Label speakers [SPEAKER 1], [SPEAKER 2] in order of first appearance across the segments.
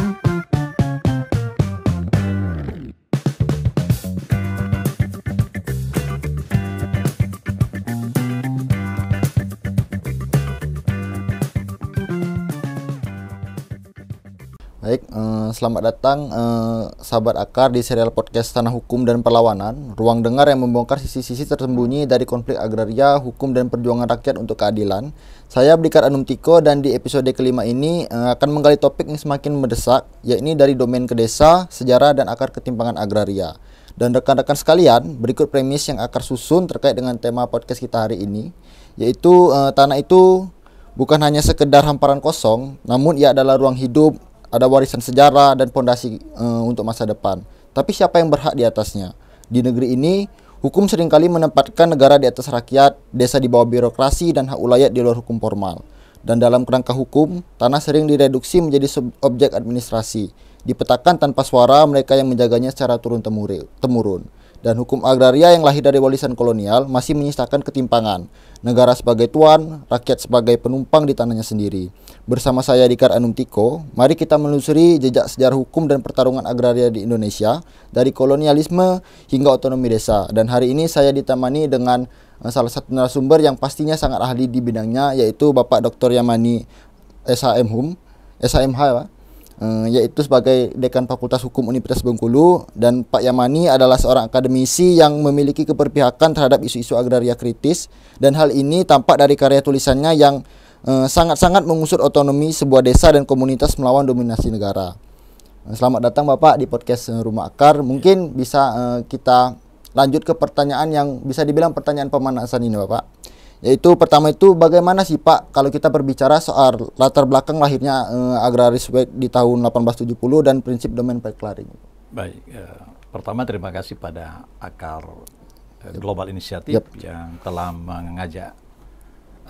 [SPEAKER 1] Baik, selamat datang sahabat Akar di serial podcast Tanah Hukum dan Perlawanan, ruang dengar yang membongkar sisi-sisi tersembunyi dari konflik agraria, hukum dan perjuangan rakyat untuk keadilan. Saya Blikar Anum Tiko dan di episode kelima ini akan menggali topik yang semakin mendesak, yakni dari domain ke desa, sejarah dan akar ketimpangan agraria. Dan rekan-rekan sekalian, berikut premis yang Akar susun terkait dengan tema podcast kita hari ini, yaitu tanah itu bukan hanya sekedar hamparan kosong, namun ia adalah ruang hidup, ada warisan sejarah dan fondasi untuk masa depan. Tapi siapa yang berhak di atasnya? Di negeri ini, hukum seringkali menempatkan negara di atas rakyat, desa di bawah birokrasi, dan hak ulayat di luar hukum formal. Dan dalam kerangka hukum, tanah sering direduksi menjadi objek administrasi, dipetakan tanpa suara mereka yang menjaganya secara turun-temurun. Dan hukum agraria yang lahir dari warisan kolonial masih menyisakan ketimpangan. Negara sebagai tuan, rakyat sebagai penumpang di tanahnya sendiri. Bersama saya Dikar Anum Tiko, mari kita menelusuri jejak sejarah hukum dan pertarungan agraria di Indonesia dari kolonialisme hingga otonomi desa. Dan hari ini saya ditemani dengan salah satu narasumber yang pastinya sangat ahli di bidangnya, yaitu Bapak Dr. Yamani SHMH Pak. Yaitu sebagai Dekan Fakultas Hukum Universitas Bengkulu, dan Pak Yamani adalah seorang akademisi yang memiliki keberpihakan terhadap isu-isu agraria kritis, dan hal ini tampak dari karya tulisannya yang sangat-sangat mengusut otonomi sebuah desa dan komunitas melawan dominasi negara. Selamat datang Bapak di podcast Rumah Akar. Mungkin bisa kita lanjut ke pertanyaan yang bisa dibilang pertanyaan pemanasan ini Bapak. Yaitu pertama itu, bagaimana sih Pak kalau kita berbicara soal latar belakang lahirnya agraris di tahun 1870 dan prinsip domain perklaring?
[SPEAKER 2] Baik, pertama terima kasih pada Akar Global Initiative yang telah mengajak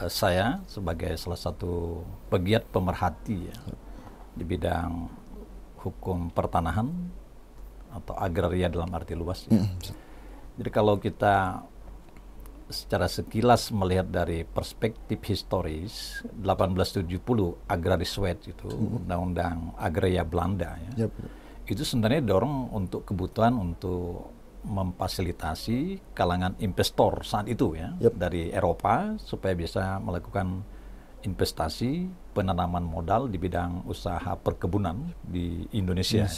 [SPEAKER 2] saya sebagai salah satu pegiat pemerhati di bidang hukum pertanahan atau agraria dalam arti luas. Jadi kalau kita secara sekilas melihat dari perspektif historis, 1870 Agraris Wet itu undang-undang agraria Belanda itu sebenarnya dorong untuk kebutuhan untuk memfasilitasi kalangan investor saat itu dari Eropa supaya bisa melakukan investasi penanaman modal di bidang usaha perkebunan di Indonesia.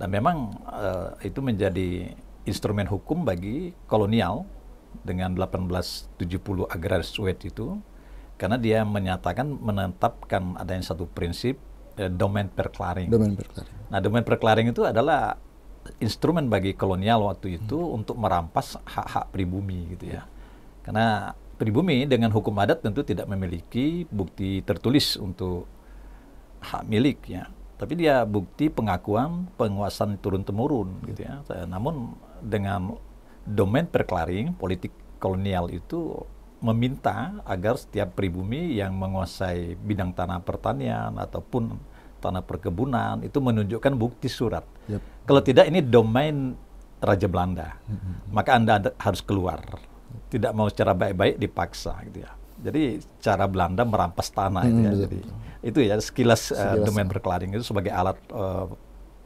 [SPEAKER 2] Dan memang itu menjadi instrumen hukum bagi kolonial dengan 1870 Agraris Wet itu, karena dia menetapkan adanya satu prinsip domain perklaring. Nah, domain perklaring itu adalah instrumen bagi kolonial waktu itu untuk merampas hak-hak pribumi gitu ya. Karena pribumi dengan hukum adat tentu tidak memiliki bukti tertulis untuk hak milik ya. Tapi dia bukti pengakuan penguasaan turun-temurun gitu ya. Namun dengan domain perklaring, politik kolonial itu meminta agar setiap pribumi yang menguasai bidang tanah pertanian ataupun tanah perkebunan itu menunjukkan bukti surat. Kalau tidak, ini domain Raja Belanda, maka Anda harus keluar. Tidak mau secara baik-baik dipaksa gitu ya. Jadi cara Belanda merampas tanah itu ya. Jadi itu ya sekilas domain perklaring itu sebagai alat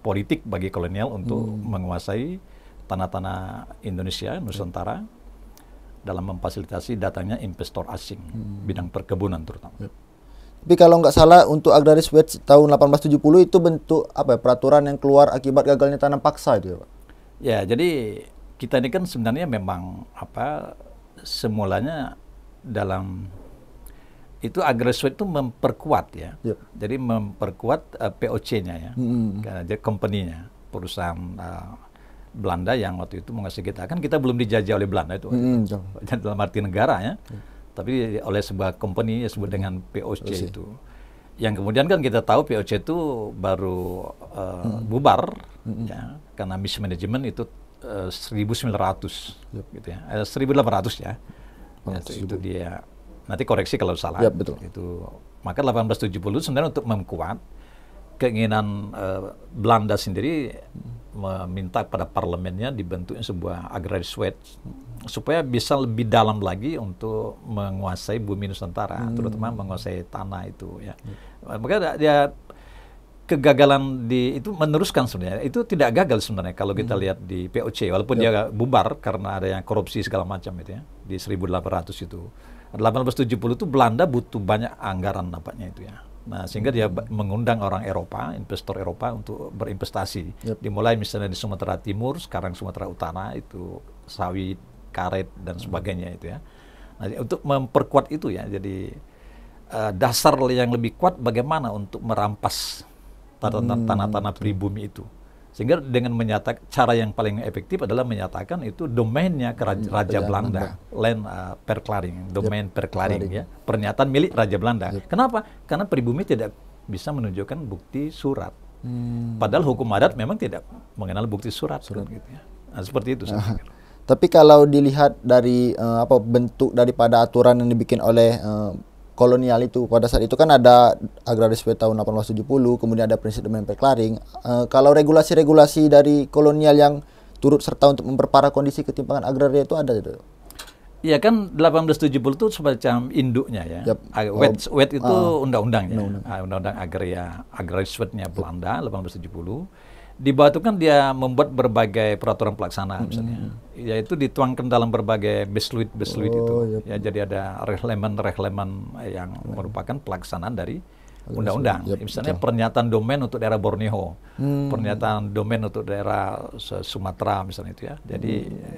[SPEAKER 2] politik bagi kolonial untuk menguasai tanah-tanah Indonesia, Nusantara, dalam memfasilitasi datangnya investor asing, bidang perkebunan terutama.
[SPEAKER 1] Tapi kalau nggak salah untuk Agraris Wet tahun 1870 itu bentuk peraturan yang keluar akibat gagalnya tanam paksa itu ya Pak?
[SPEAKER 2] Ya, jadi kita ini kan sebenarnya memang semulanya dalam itu Agraris Wet itu memperkuat ya. Jadi memperkuat POC-nya ya, jadi company-nya, perusahaan Belanda yang waktu itu menguasai kita. Kan kita belum dijajah oleh Belanda itu. Dalam arti negara ya. Tapi oleh sebuah company yang disebut dengan POC itu. Yang kemudian kan kita tahu POC itu baru bubar ya, karena mismanagement itu 1900 gitu ya. 1800 ya. Itu dia. Nanti koreksi kalau salah.
[SPEAKER 1] Betul.
[SPEAKER 2] Itu maka 1870 sebenarnya untuk memkuat keinginan Belanda sendiri meminta pada parlemennya dibentuknya sebuah Agraris Wet supaya bisa lebih dalam lagi untuk menguasai bumi Nusantara, terutama menguasai tanah itu ya. Maka dia kegagalan itu meneruskan sebenarnya. Itu tidak gagal sebenarnya kalau kita lihat di POC, walaupun dia bubar karena ada yang korupsi segala macam itu ya, di 1800 itu. 1870 itu Belanda butuh banyak anggaran nampaknya itu ya. Nah, sehingga dia mengundang orang Eropa, investor Eropa untuk berinvestasi. Dimulai misalnya di Sumatera Timur, sekarang Sumatera Utara itu sawit, karet dan sebagainya itu ya. Nah, untuk memperkuat itu ya, jadi dasar yang lebih kuat bagaimana untuk merampas tanah-tanah pribumi itu. Sehingga dengan menyatakan, cara yang paling efektif adalah menyatakan itu domainnya ke Raja Belanda, land verklaring, domain verklaring ya, pernyataan milik Raja Belanda. Kenapa? Karena pribumi tidak bisa menunjukkan bukti surat. Padahal hukum adat memang tidak mengenal bukti surat. Gitu ya. Nah, seperti itu saya pikir.
[SPEAKER 1] Tapi kalau dilihat dari bentuk daripada aturan yang dibikin oleh kolonial itu, pada saat itu kan ada Agraris Wet tahun 1870, kemudian ada prinsip domain verklaring. Kalau regulasi-regulasi dari kolonial yang turut serta untuk memperparah kondisi ketimpangan agraria itu ada gitu?
[SPEAKER 2] Iya kan 1870 itu semacam induknya ya. Wet itu undang-undangnya. Undang-undang Agraris Wetnya Belanda 1870. Di bawah itu kan dia membuat berbagai peraturan pelaksana misalnya, yaitu dituangkan dalam berbagai besluit itu. Ya, jadi ada rehlemen yang merupakan pelaksanaan dari undang-undang. Misalnya pernyataan domain untuk daerah Borneo, pernyataan domain untuk daerah Sumatera misalnya itu ya. Jadi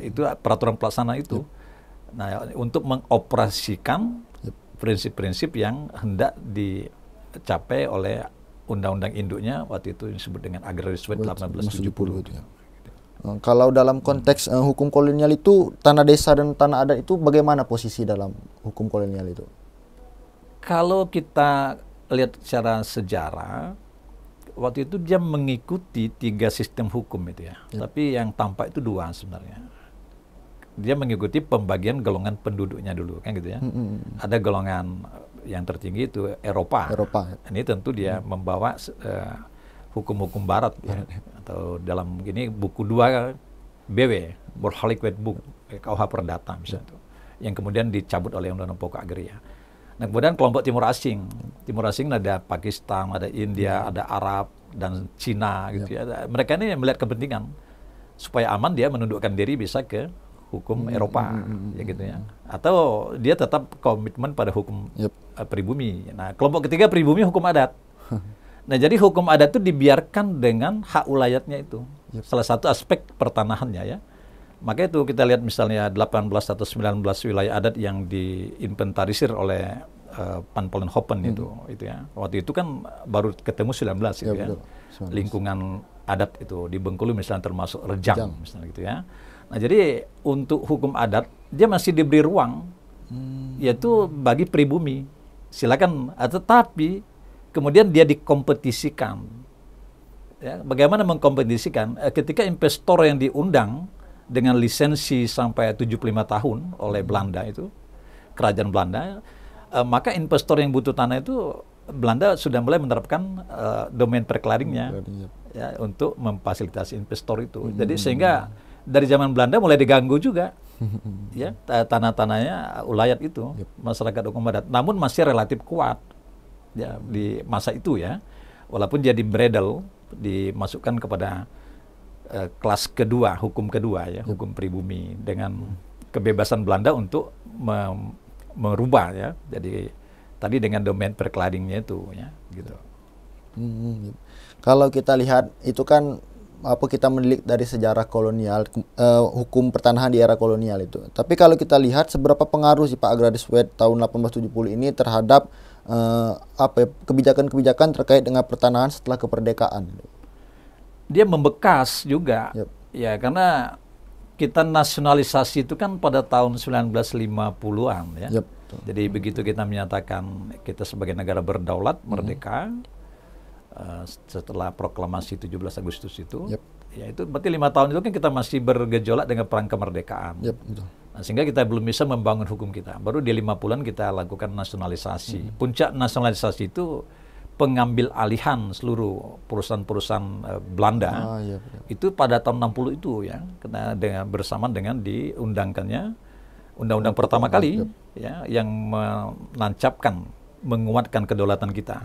[SPEAKER 2] itu peraturan pelaksana itu. Nah, untuk mengoperasikan prinsip-prinsip yang hendak dicapai oleh undang-undang induknya waktu itu disebut dengan Agraris Wet 1870.
[SPEAKER 1] Kalau dalam konteks hukum kolonial itu, tanah desa dan tanah adat itu bagaimana posisi dalam hukum kolonial itu?
[SPEAKER 2] Kalau kita lihat secara sejarah, waktu itu dia mengikuti 3 sistem hukum itu ya. Tapi yang tampak itu 2 sebenarnya. Dia mengikuti pembagian golongan penduduknya dulu kan gitu ya. Ada golongan yang tertinggi itu Eropa. Ini tentu dia membawa hukum-hukum Barat ya. Atau dalam ini buku 2 BW, Burhalik Wet Book, KUH Perdata misalnya itu, yang kemudian dicabut oleh Undang-Undang Pokok Agraria. Nah, kemudian kelompok Timur Asing ada Pakistan, ada India, ada Arab dan Cina gitu ya. Mereka ini melihat kepentingan supaya aman dia menundukkan diri bisa ke hukum Eropa ya gitu ya, atau dia tetap komitmen pada hukum pribumi. Nah, kelompok ketiga pribumi hukum adat. Nah, jadi hukum adat itu dibiarkan dengan hak ulayatnya itu. Salah satu aspek pertanahannya ya. Maka itu kita lihat misalnya 18 atau 19 wilayah adat yang diinventarisir oleh Van Vollenhoven itu ya. Waktu itu kan baru ketemu 19 gitu ya. Lingkungan adat itu di Bengkulu misalnya termasuk Rejang misalnya gitu ya. Nah, jadi untuk hukum adat dia masih diberi ruang, yaitu bagi pribumi. Silakan, tetapi kemudian dia dikompetisikan. Ya, bagaimana mengkompetisikan? Ketika investor yang diundang dengan lisensi sampai 75 tahun oleh Belanda itu, kerajaan Belanda, maka investor yang butuh tanah itu Belanda sudah mulai menerapkan domain verklaringnya ya, untuk memfasilitasi investor itu. Jadi sehingga dari zaman Belanda mulai diganggu juga ya tanah-tanahnya ulayat itu masyarakat hukum adat, namun masih relatif kuat ya di masa itu ya, walaupun dia di-bredel, dimasukkan kepada kelas kedua, hukum kedua ya, hukum pribumi dengan kebebasan Belanda untuk merubah ya, jadi tadi dengan domain verklaringnya itu ya gitu.
[SPEAKER 1] Kalau kita lihat itu kan kita menilik dari sejarah kolonial, hukum pertanahan di era kolonial itu. Tapi kalau kita lihat seberapa pengaruh sih Pak Agraris Wet tahun 1870 ini terhadap kebijakan-kebijakan terkait dengan pertanahan setelah kemerdekaan?
[SPEAKER 2] Dia membekas juga, ya karena kita nasionalisasi itu kan pada tahun 1950-an ya. Jadi begitu kita menyatakan kita sebagai negara berdaulat, merdeka, setelah proklamasi 17 Agustus itu, ya itu berarti 5 tahun itu kan kita masih bergejolak dengan perang kemerdekaan. Nah, sehingga kita belum bisa membangun hukum kita. Baru di 50-an kita lakukan nasionalisasi. Puncak nasionalisasi itu pengambil alihan seluruh perusahaan-perusahaan Belanda. Itu pada tahun 60 itu ya, karena bersamaan dengan diundangkannya undang-undang pertama kali ya yang menancapkan, menguatkan kedaulatan kita.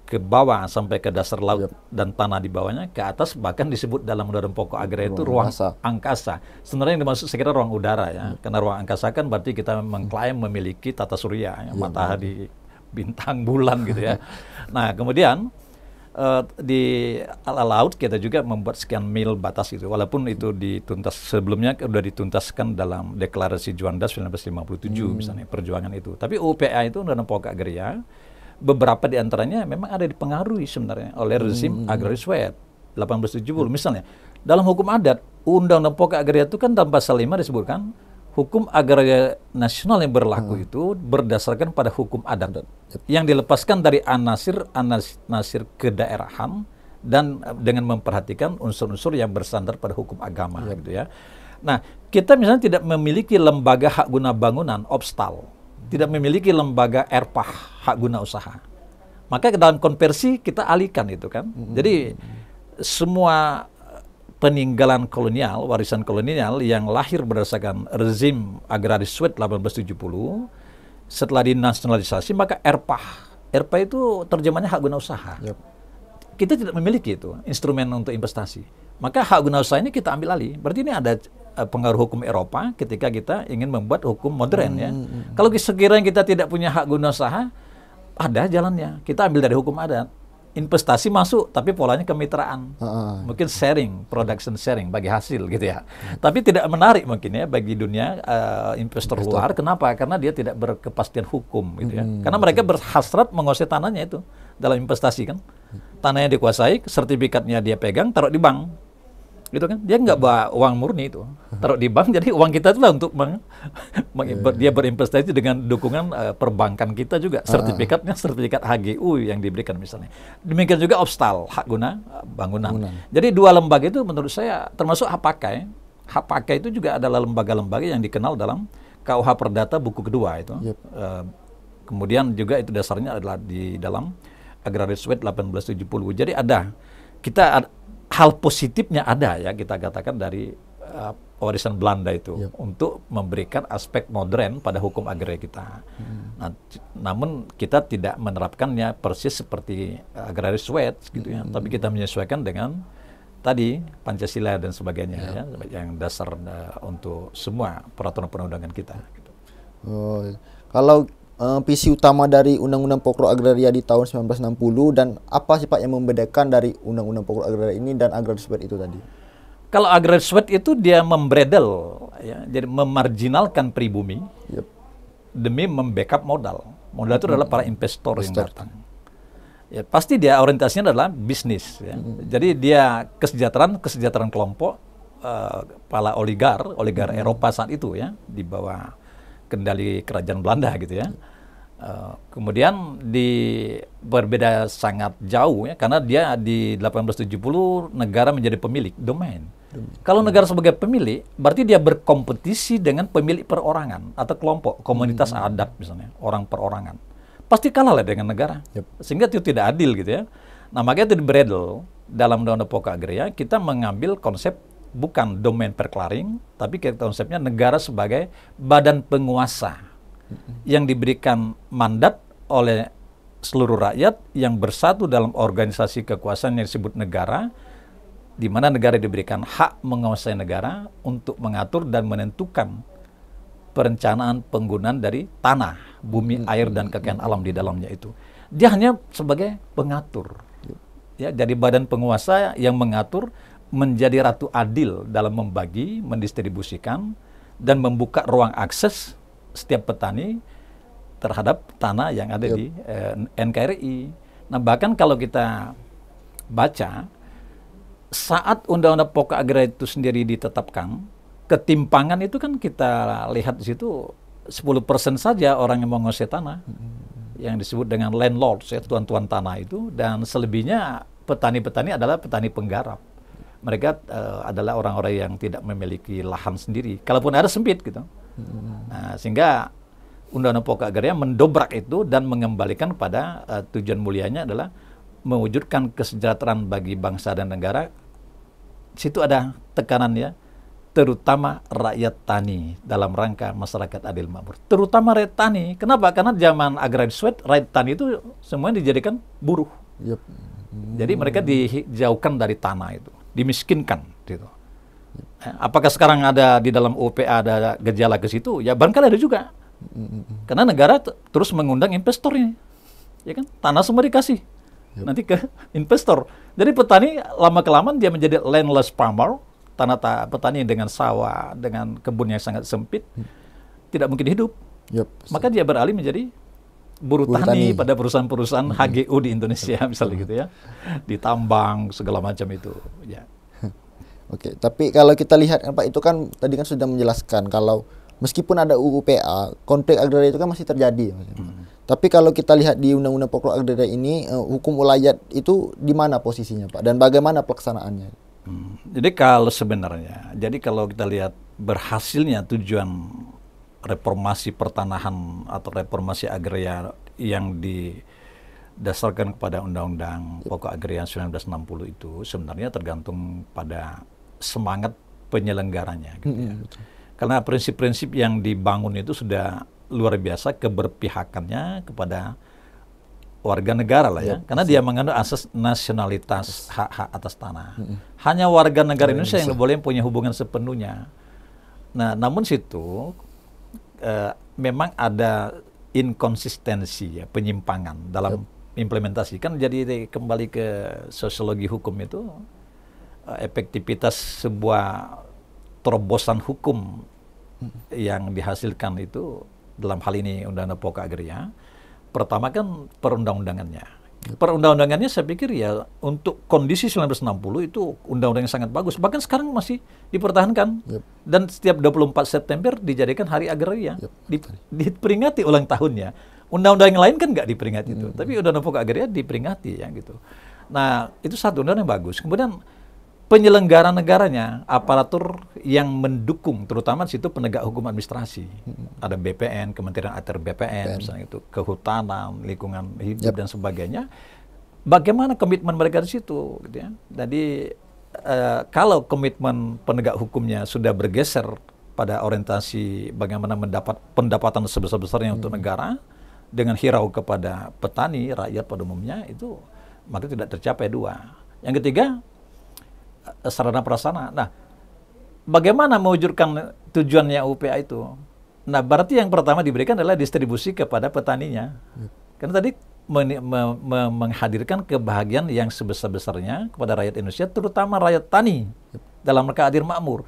[SPEAKER 2] ke bawah sampai ke dasar laut dan tanah di bawahnya, ke atas bahkan disebut dalam undang-undang pokok agraria itu ruang angkasa. Sebenarnya yang dimaksud saya kira ruang udara ya, karena ruang angkasa kan berarti kita mengklaim memiliki tata surya, ya, matahari, bintang, bulan gitu ya. Nah kemudian di laut kita juga membuat sekian mil batas itu, walaupun itu dituntas sebelumnya sudah dituntaskan dalam deklarasi Juanda 1957 misalnya perjuangan itu. Tapi UPA itu undang-undang pokok agraria beberapa di antaranya memang ada dipengaruhi sebenarnya oleh rezim agraris Soviet 1870 misalnya. Dalam hukum adat, undang-undang pokok agraria itu kan dalam pasal 5 disebutkan hukum agraria nasional yang berlaku itu berdasarkan pada hukum adat yang dilepaskan dari anasir kedaerahan dan dengan memperhatikan unsur-unsur yang bersandar pada hukum agama gitu ya. Nah, kita misalnya tidak memiliki lembaga hak guna bangunan OPSTAL, tidak memiliki lembaga ERPAH hak guna usaha. Maka dalam konversi kita alihkan itu kan. Jadi semua peninggalan kolonial, warisan kolonial yang lahir berdasarkan rezim agraris Soviet 1870 setelah dinasionalisasi maka ERPAH. ERPAH itu terjemahnya hak guna usaha. Kita tidak memiliki itu instrumen untuk investasi. Maka hak guna usaha ini kita ambil alih. Berarti ini ada pengaruh hukum Eropa ketika kita ingin membuat hukum modern ya. Kalau sekiranya kita tidak punya hak guna usaha, ada jalannya. Kita ambil dari hukum adat. Investasi masuk, tapi polanya kemitraan. Mungkin sharing, production sharing, bagi hasil gitu ya. Tapi tidak menarik mungkin ya bagi dunia investor luar. Kenapa? Karena dia tidak berkepastian hukum gitu ya. Karena mereka berhasrat menguasai tanahnya itu dalam investasi kan. Tanahnya dikuasai, sertifikatnya dia pegang, taruh di bank. Gitu kan, dia nggak bawa uang murni itu, taruh di bank, jadi uang kita itu lah untuk dia berinvestasi dengan dukungan perbankan kita juga, sertifikatnya sertifikat HGU yang diberikan misalnya. Demikian juga OPSTAL, hak guna bangunan. Jadi dua lembaga itu menurut saya termasuk hak pakai. Hak pakai itu juga adalah lembaga-lembaga yang dikenal dalam KUH Perdata buku kedua itu. Kemudian juga itu dasarnya adalah di dalam Agraris Soviet 1870. Jadi hal positifnya ada ya kita katakan dari warisan Belanda itu untuk memberikan aspek modern pada hukum agraria kita. Nah, namun kita tidak menerapkannya persis seperti agraris Soviet gitu ya, tapi kita menyesuaikan dengan tadi Pancasila dan sebagainya ya, yang dasar untuk semua peraturan perundangan kita. Gitu.
[SPEAKER 1] Kalau visi utama dari Undang-Undang Pokok Agraria di tahun 1960 dan apa sih Pak yang membedakan dari Undang-Undang Pokok Agraria ini dan agraris Soviet itu tadi?
[SPEAKER 2] Kalau agraris Soviet itu dia membredel, ya, jadi memarginalkan pribumi demi membackup modal. Modal itu adalah para investor yang datang. Ya, pasti dia orientasinya adalah bisnis. Ya. Jadi dia kesejahteraan kelompok para oligar Eropa saat itu ya di bawah kendali kerajaan Belanda gitu ya. Kemudian berbeda sangat jauh ya, karena dia di 1870 negara menjadi pemilik domain. Kalau negara sebagai pemilik, berarti dia berkompetisi dengan pemilik perorangan atau kelompok, komunitas adat misalnya, orang perorangan. Pasti kalah lah dengan negara. Sehingga itu tidak adil gitu ya. Nah, makanya itu di Bredel dalam Undang-Undang Pokok Agraria kita mengambil konsep bukan domain perklaring, tapi konsepnya negara sebagai badan penguasa yang diberikan mandat oleh seluruh rakyat yang bersatu dalam organisasi kekuasaan yang disebut negara, di mana negara diberikan hak menguasai negara untuk mengatur dan menentukan perencanaan penggunaan dari tanah, bumi, air, dan kekayaan alam di dalamnya itu. Dia hanya sebagai pengatur. Ya, jadi badan penguasa yang mengatur, menjadi ratu adil dalam membagi, mendistribusikan, dan membuka ruang akses setiap petani terhadap tanah yang ada di NKRI. Nah, bahkan kalau kita baca, saat Undang-Undang Pokok Agraria itu sendiri ditetapkan, ketimpangan itu kan kita lihat di situ 10% saja orang yang menguasai tanah, yang disebut dengan landlords, ya, tuan-tuan tanah itu, dan selebihnya petani-petani adalah petani penggarap. Mereka adalah orang-orang yang tidak memiliki lahan sendiri, kalaupun ada sempit gitu. Nah, sehingga Undang-Undang Pokok Agraria mendobrak itu dan mengembalikan pada tujuan mulianya adalah mewujudkan kesejahteraan bagi bangsa dan negara. Situ ada tekanannya, terutama rakyat tani dalam rangka masyarakat adil makmur. Terutama rakyat tani. Kenapa? Karena zaman agraris Soviet, rakyat tani itu semuanya dijadikan buruh.
[SPEAKER 1] Yep.
[SPEAKER 2] Jadi mereka dijauhkan dari tanah itu, dimiskinkan gitu. Apakah sekarang ada di dalam UPA ada gejala ke situ? Ya barangkali ada juga. Karena negara terus mengundang investornya. Ya kan? Tanah semua dikasih. Nanti ke investor. Jadi petani lama-kelamaan dia menjadi landless farmer, tanah petani dengan sawah, dengan kebun yang sangat sempit, tidak mungkin hidup. Maka dia beralih menjadi buruh tani pada perusahaan-perusahaan HGU di Indonesia misalnya gitu ya, di tambang segala macam itu. Ya.
[SPEAKER 1] Oke, tapi kalau kita lihat Pak, itu kan tadi kan sudah menjelaskan kalau meskipun ada UU PA, konflik agraria itu kan masih terjadi. Tapi kalau kita lihat di Undang-Undang Pokok Agraria ini, hukum ulayat itu di mana posisinya Pak, dan bagaimana pelaksanaannya?
[SPEAKER 2] Jadi kalau sebenarnya, jadi kalau kita lihat berhasilnya tujuan reformasi pertanahan atau reformasi agraria yang didasarkan kepada Undang-Undang Pokok Agraria 1960 itu sebenarnya tergantung pada semangat penyelenggaranya. Gitu ya. Karena prinsip-prinsip yang dibangun itu sudah luar biasa keberpihakannya kepada warga negara lah ya. Karena dia mengandung asas nasionalitas hak-hak atas tanah. Hanya warga negara Indonesia yang boleh punya hubungan sepenuhnya. Nah, namun situ memang ada inkonsistensi ya, penyimpangan dalam implementasi. Kan jadi kembali ke sosiologi hukum itu, efektivitas sebuah terobosan hukum yang dihasilkan itu dalam hal ini Undang-Undang Pokok Agraria, pertama kan perundang-undangannya. Perundang-undangannya saya pikir ya untuk kondisi 1960 itu undang-undang yang sangat bagus. Bahkan sekarang masih dipertahankan. Dan setiap 24 September dijadikan Hari Agraria. Diperingati ulang tahunnya. Undang-undang yang lain kan nggak diperingati itu. Tapi Undang-Undang Pokok Agraria diperingati ya gitu. Nah, itu satu undang-undang yang bagus. Kemudian penyelenggara negaranya, aparatur yang mendukung, terutama di situ penegak hukum administrasi. Ada BPN, Kementerian ATR BPN, misalnya itu, kehutanan, lingkungan hidup dan sebagainya. Bagaimana komitmen mereka di situ? Gitu ya. Jadi kalau komitmen penegak hukumnya sudah bergeser pada orientasi bagaimana mendapat pendapatan sebesar-besarnya untuk negara, dengan hirau kepada petani, rakyat pada umumnya, itu maka tidak tercapai dua. Yang ketiga, sarana prasarana. Nah, bagaimana mewujudkan tujuannya UPA itu? Nah, berarti yang pertama diberikan adalah distribusi kepada petaninya. Karena tadi menghadirkan kebahagiaan yang sebesar-besarnya kepada rakyat Indonesia, terutama rakyat tani dalam rangka adil makmur.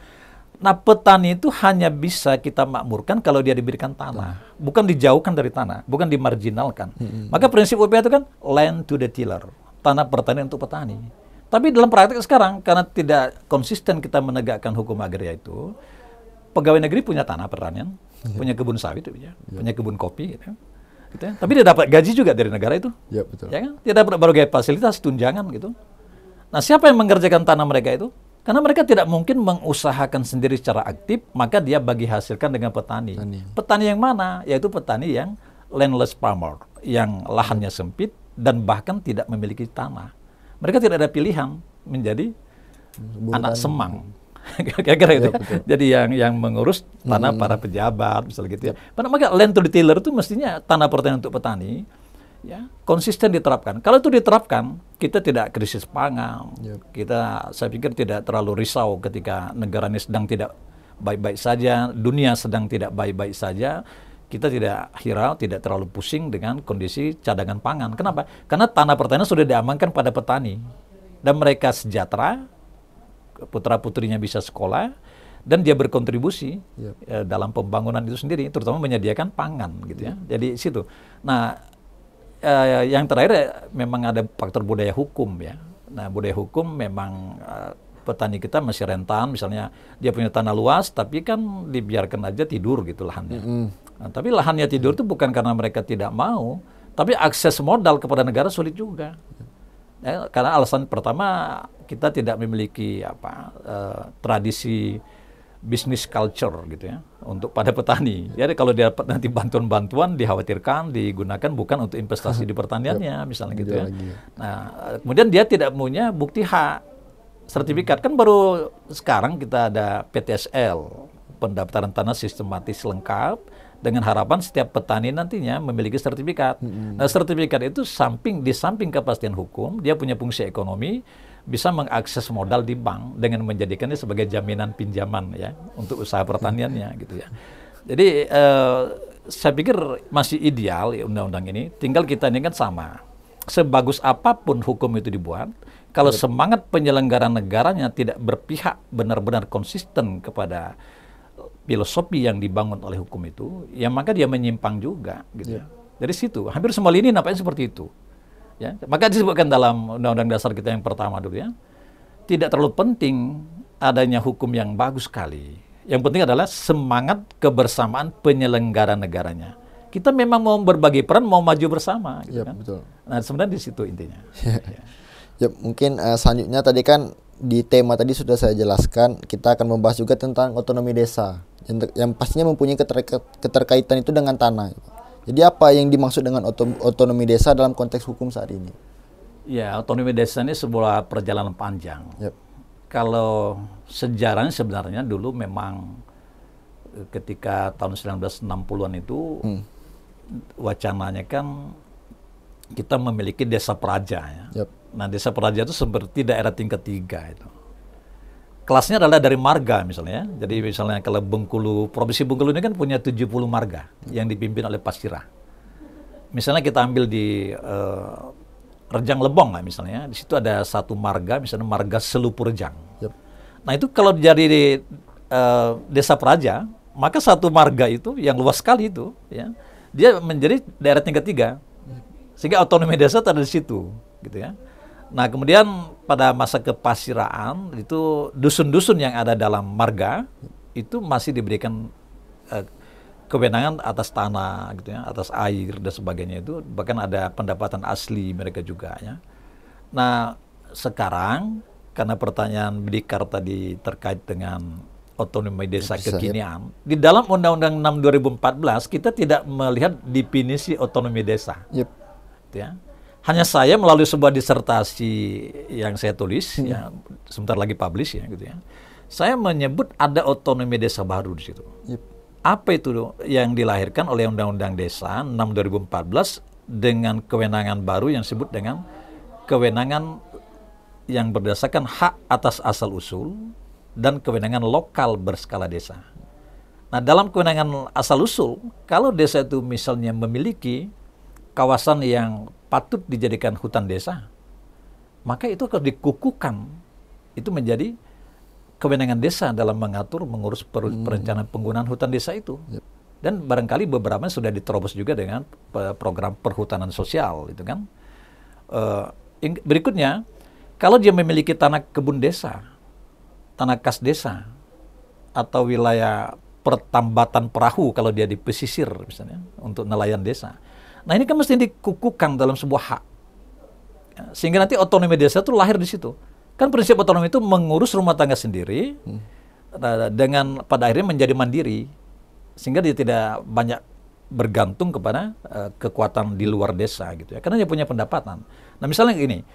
[SPEAKER 2] Nah, petani itu hanya bisa kita makmurkan kalau dia diberikan tanah, bukan dijauhkan dari tanah, bukan dimarginalkan. Maka prinsip UPA itu kan land to the tiller, tanah pertanian untuk petani. Tapi dalam praktek sekarang, karena tidak konsisten kita menegakkan hukum agraria itu, pegawai negeri punya tanah pertanian, punya kebun sawit, punya kebun kopi, gitu ya. Tapi dia dapat gaji juga dari negara itu, ya kan? Dia dapat berbagai fasilitas, tunjangan gitu. Nah, siapa yang mengerjakan tanah mereka itu? Karena mereka tidak mungkin mengusahakan sendiri secara aktif, maka dia bagi hasilkan dengan petani. Petani yang mana? Yaitu petani yang landless farmer, yang lahannya sempit dan bahkan tidak memiliki tanah. Mereka tidak ada pilihan menjadi anak semang. Kira-kira itu. Jadi yang mengurus tanah para pejabat, misalnya gitu ya. Maka land to the tiller itu mestinya tanah pertanian untuk petani, ya, konsisten diterapkan. Kalau itu diterapkan, kita tidak krisis pangan. Saya pikir tidak terlalu risau ketika negara ini sedang tidak baik-baik saja, dunia sedang tidak baik-baik saja. Kita tidak hirau, tidak terlalu pusing dengan kondisi cadangan pangan. Kenapa? Karena tanah pertanian sudah diamankan pada petani. Dan mereka sejahtera, putra-putrinya bisa sekolah, dan dia berkontribusi dalam pembangunan itu sendiri, terutama menyediakan pangan. Gitu ya. Jadi situ. Nah, yang terakhir memang ada faktor budaya hukum. Ya. Nah, budaya hukum memang petani kita masih rentan, misalnya dia punya tanah luas, tapi kan dibiarkan aja tidur gitu lahannya. Nah, tapi lahannya tidur itu bukan karena mereka tidak mau, tapi akses modal kepada negara sulit juga. Ya, karena alasan pertama, kita tidak memiliki tradisi bisnis culture gitu ya untuk pada petani. Jadi kalau dia dapat nanti bantuan-bantuan, dikhawatirkan digunakan bukan untuk investasi di pertaniannya, misalnya gitu ya. Nah, kemudian dia tidak punya bukti hak sertifikat. Kan baru sekarang kita ada PTSL, pendaftaran tanah sistematis lengkap, dengan harapan setiap petani nantinya memiliki sertifikat. Nah, sertifikat itu di samping kepastian hukum, dia punya fungsi ekonomi, bisa mengakses modal di bank dengan menjadikannya sebagai jaminan pinjaman ya untuk usaha pertaniannya gitu ya. Jadi saya pikir masih ideal ya undang-undang ini. Tinggal kita ini kan sama. Sebagus apapun hukum itu dibuat, kalau semangat penyelenggaraan negaranya tidak berpihak benar-benar konsisten kepada filosofi yang dibangun oleh hukum itu, ya maka dia menyimpang juga, gitu. Dari situ, hampir semua lini nampaknya seperti itu. Ya, maka disebutkan dalam Undang-Undang Dasar kita yang pertama dulu ya, tidak terlalu penting adanya hukum yang bagus sekali. Yang penting adalah semangat kebersamaan penyelenggara negaranya. Kita memang mau berbagi peran, mau maju bersama, gitu kan?
[SPEAKER 1] Betul.
[SPEAKER 2] Nah, sebenarnya di situ intinya.
[SPEAKER 1] Ya, mungkin selanjutnya tadi kan di tema tadi sudah saya jelaskan, kita akan membahas juga tentang otonomi desa yang pastinya mempunyai keterkaitan itu dengan tanah. Jadi apa yang dimaksud dengan otonomi desa dalam konteks hukum saat ini?
[SPEAKER 2] Ya, otonomi desa ini sebuah perjalanan panjang. Kalau sejarahnya sebenarnya dulu memang ketika tahun 1960-an itu wacananya kan kita memiliki desa praja ya. Nah, desa praja itu seperti daerah tingkat 3 itu. Kelasnya adalah dari marga misalnya. Jadi misalnya kalau Bengkulu, Provinsi Bengkulu ini kan punya 70 marga yang dipimpin oleh Pasirah. Misalnya kita ambil di Rejang Lebong lah misalnya. Di situ ada satu marga, misalnya marga Selupurjang. Nah, itu kalau jadi desa praja, maka satu marga itu yang luas sekali itu ya, dia menjadi daerah tingkat 3. Sehingga otonomi desa ada di situ gitu ya. Nah, kemudian pada masa kepasiraan itu dusun-dusun yang ada dalam marga itu masih diberikan kewenangan atas tanah gitu ya, atas air dan sebagainya itu, bahkan ada pendapatan asli mereka juga ya. Nah, sekarang karena pertanyaan Bidikar tadi terkait dengan otonomi desa kekinian, di dalam Undang-Undang 6 2014 kita tidak melihat definisi otonomi desa. Gitu ya. Hanya saya melalui sebuah disertasi yang saya tulis, ya, sebentar lagi publish ya, gitu ya. Saya menyebut ada otonomi desa baru di situ. Apa itu yang dilahirkan oleh Undang-Undang Desa 6 2014 dengan kewenangan baru yang disebut dengan kewenangan yang berdasarkan hak atas asal-usul dan kewenangan lokal berskala desa. Nah, dalam kewenangan asal-usul, kalau desa itu misalnya memiliki kawasan yang patut dijadikan hutan desa, maka itu harus dikukuhkan. Itu menjadi kewenangan desa dalam mengurus perencanaan penggunaan hutan desa itu. Dan barangkali beberapa sudah diterobos juga dengan program perhutanan sosial, itu kan. Berikutnya, kalau dia memiliki tanah kebun desa, tanah kas desa, atau wilayah pertambatan perahu kalau dia di pesisir misalnya untuk nelayan desa. Nah, ini kan mesti dikukuhkan dalam sebuah hak. Ya, sehingga nanti otonomi desa itu lahir di situ. Kan prinsip otonomi itu mengurus rumah tangga sendiri dengan pada akhirnya menjadi mandiri. Sehingga dia tidak banyak bergantung kepada kekuatan di luar desa gitu ya. Karena dia punya pendapatan. Nah, misalnya gini,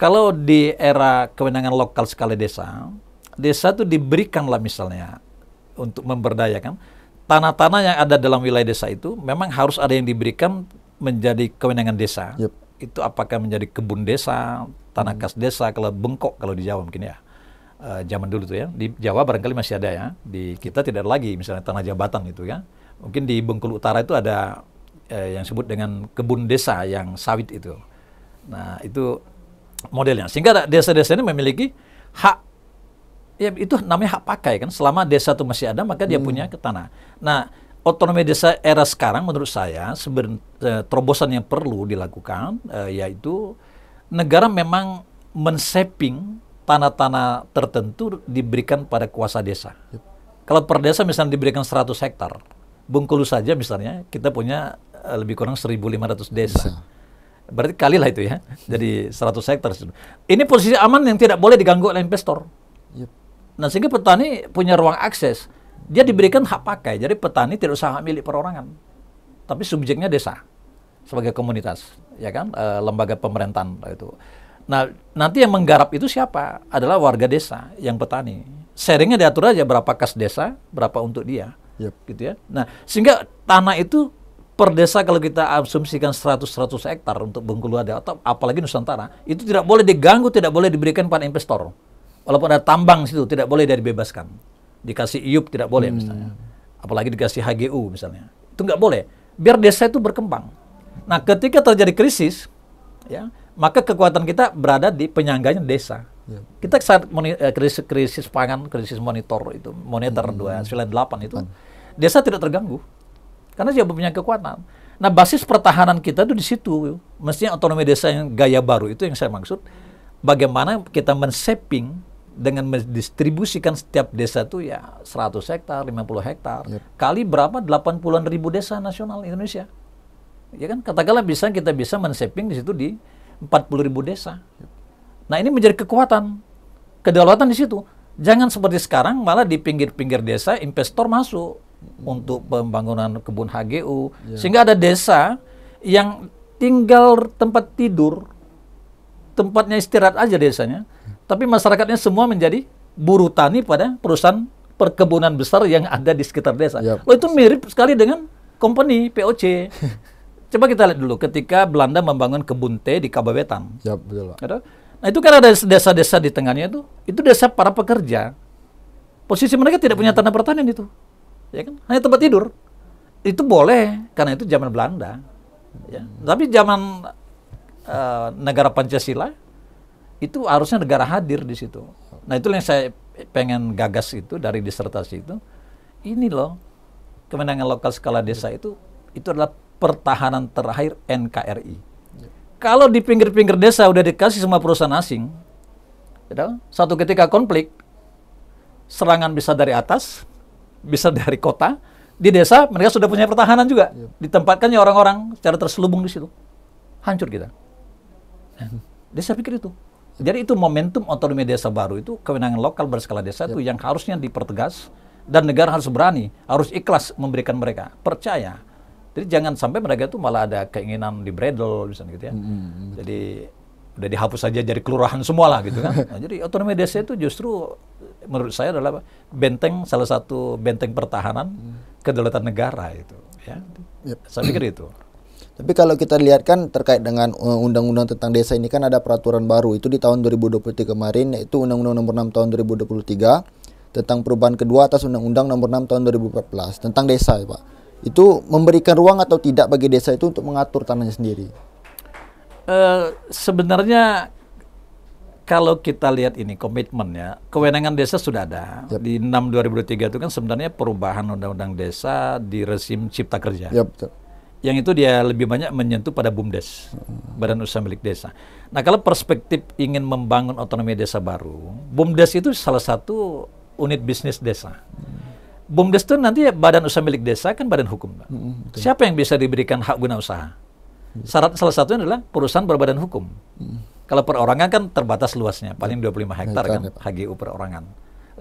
[SPEAKER 2] kalau di era kewenangan lokal skala desa, desa itu diberikanlah misalnya untuk memberdayakan tanah-tanah yang ada dalam wilayah desa itu memang harus ada yang diberikan menjadi kewenangan desa. Itu apakah menjadi kebun desa, tanah kas desa, kalau bengkok kalau di Jawa mungkin ya. Zaman dulu tuh ya. Di Jawa barangkali masih ada ya. Di kita tidak ada lagi misalnya tanah jabatan itu ya. Mungkin di Bengkulu Utara itu ada yang disebut dengan kebun desa yang sawit itu. Nah, itu modelnya. Sehingga desa-desa ini memiliki hak, ya itu namanya hak pakai kan. Selama desa itu masih ada maka dia punya ke tanah. Nah, otonomi desa era sekarang menurut saya terobosan yang perlu dilakukan yaitu negara memang men-shaping tanah-tanah tertentu diberikan pada kuasa desa. Kalau per desa misalnya diberikan 100 hektar, Bengkulu saja misalnya kita punya lebih kurang 1.500 desa. Berarti kalilah itu ya, jadi 100 hektar. Ini posisi aman yang tidak boleh diganggu oleh investor. Nah, sehingga petani punya ruang akses. Dia diberikan hak pakai, jadi petani tidak usah hak milik perorangan, tapi subjeknya desa sebagai komunitas, ya kan, lembaga pemerintahan itu. Nah, nanti yang menggarap itu siapa? Adalah warga desa yang petani. Sharingnya diatur aja berapa kas desa, berapa untuk dia. gitu ya. Nah, sehingga tanah itu per desa kalau kita asumsikan 100 hektar untuk Bengkulu ada, atau apalagi Nusantara, itu tidak boleh diganggu, tidak boleh diberikan pada investor. Walaupun ada tambang situ, tidak boleh dibebaskan. Dikasih IUP tidak boleh misalnya. Apalagi dikasih HGU misalnya. Itu nggak boleh. Biar desa itu berkembang. Nah, ketika terjadi krisis, ya, maka kekuatan kita berada di penyangganya desa. Kita saat krisis pangan, krisis moneter 298 itu, desa tidak terganggu. Karena dia punya kekuatan. Nah, basis pertahanan kita itu di situ. Mestinya otonomi desa yang gaya baru itu yang saya maksud. Bagaimana kita men-shaping dengan mendistribusikan setiap desa itu ya 100 hektar, 50 hektar. Kali berapa? 80-an ribu desa nasional Indonesia. Ya kan? Katakanlah kita bisa men-shaping di situ di 40 ribu desa. Nah, ini menjadi kekuatan. Kedaulatan di situ. Jangan seperti sekarang malah di pinggir-pinggir desa investor masuk untuk pembangunan kebun HGU, sehingga ada desa yang tinggal tempat tidur, tempatnya istirahat aja desanya, tapi masyarakatnya semua menjadi buruh tani pada perusahaan perkebunan besar yang ada di sekitar desa. Oh, itu mirip sekali dengan company POC. Coba kita lihat dulu ketika Belanda membangun kebun teh di Kabawetan.
[SPEAKER 1] Betul, Pak.
[SPEAKER 2] Nah, itu kan ada desa-desa di tengahnya itu desa para pekerja. Posisi mereka tidak punya tanah pertanian itu. Ya kan? Hanya tempat tidur. Itu boleh karena itu zaman Belanda. Ya. Tapi zaman negara Pancasila itu harusnya negara hadir di situ. Nah, itu yang saya pengen gagas itu dari disertasi itu. Ini loh, kemenangan lokal skala desa itu adalah pertahanan terakhir NKRI. Kalau di pinggir-pinggir desa udah dikasih semua perusahaan asing, gitu, satu ketika konflik, serangan bisa dari atas, bisa dari kota, di desa mereka sudah punya pertahanan juga. Ditempatkannya orang-orang secara terselubung di situ. Hancur kita. Desa pikir itu. Jadi itu momentum otonomi desa baru itu, kewenangan lokal berskala desa itu yang harusnya dipertegas, dan negara harus berani, harus ikhlas memberikan mereka, percaya. Jadi jangan sampai mereka itu malah ada keinginan di bredel misalnya gitu ya. Jadi udah dihapus saja jadi kelurahan semua lah gitu kan. Nah, jadi otonomi desa itu justru menurut saya adalah salah satu benteng pertahanan kedaulatan negara itu. Ya. Saya pikir itu.
[SPEAKER 1] Tapi kalau kita lihat kan terkait dengan undang-undang tentang desa ini kan ada peraturan baru itu di tahun 2023 kemarin, yaitu Undang-Undang Nomor 6 tahun 2023 tentang perubahan kedua atas Undang-Undang Nomor 6 tahun 2014 tentang desa ya, Pak. Itu memberikan ruang atau tidak bagi desa itu untuk mengatur tanahnya sendiri?
[SPEAKER 2] Sebenarnya kalau kita lihat ini komitmennya, kewenangan desa sudah ada. Di 6 2023 itu kan sebenarnya perubahan undang-undang desa di rezim cipta kerja.
[SPEAKER 1] Betul.
[SPEAKER 2] Yang itu dia lebih banyak menyentuh pada BUMDes, Badan Usaha Milik Desa. Nah, kalau perspektif ingin membangun otonomi desa baru, BUMDes itu salah satu unit bisnis desa. BUMDes itu nanti Badan Usaha Milik Desa kan badan hukum. Siapa yang bisa diberikan hak guna usaha? Syarat salah satunya adalah perusahaan berbadan hukum. Kalau perorangan kan terbatas luasnya, paling 25 hektar kan, HGU perorangan.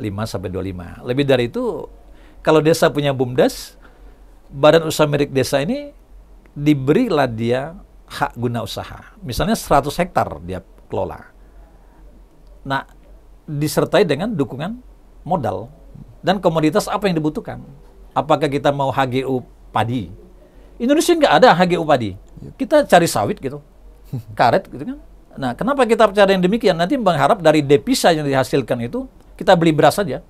[SPEAKER 2] 5-25. Lebih dari itu, kalau desa punya BUMDes, Badan Usaha Milik Desa ini diberilah dia hak guna usaha. Misalnya 100 hektar dia kelola. Nah, disertai dengan dukungan modal dan komoditas apa yang dibutuhkan. Apakah kita mau HGU padi? Indonesia nggak ada HGU padi. Kita cari sawit gitu, karet gitu kan. Nah, kenapa kita cari yang demikian? Nanti mengharap dari devisa yang dihasilkan itu kita beli beras saja.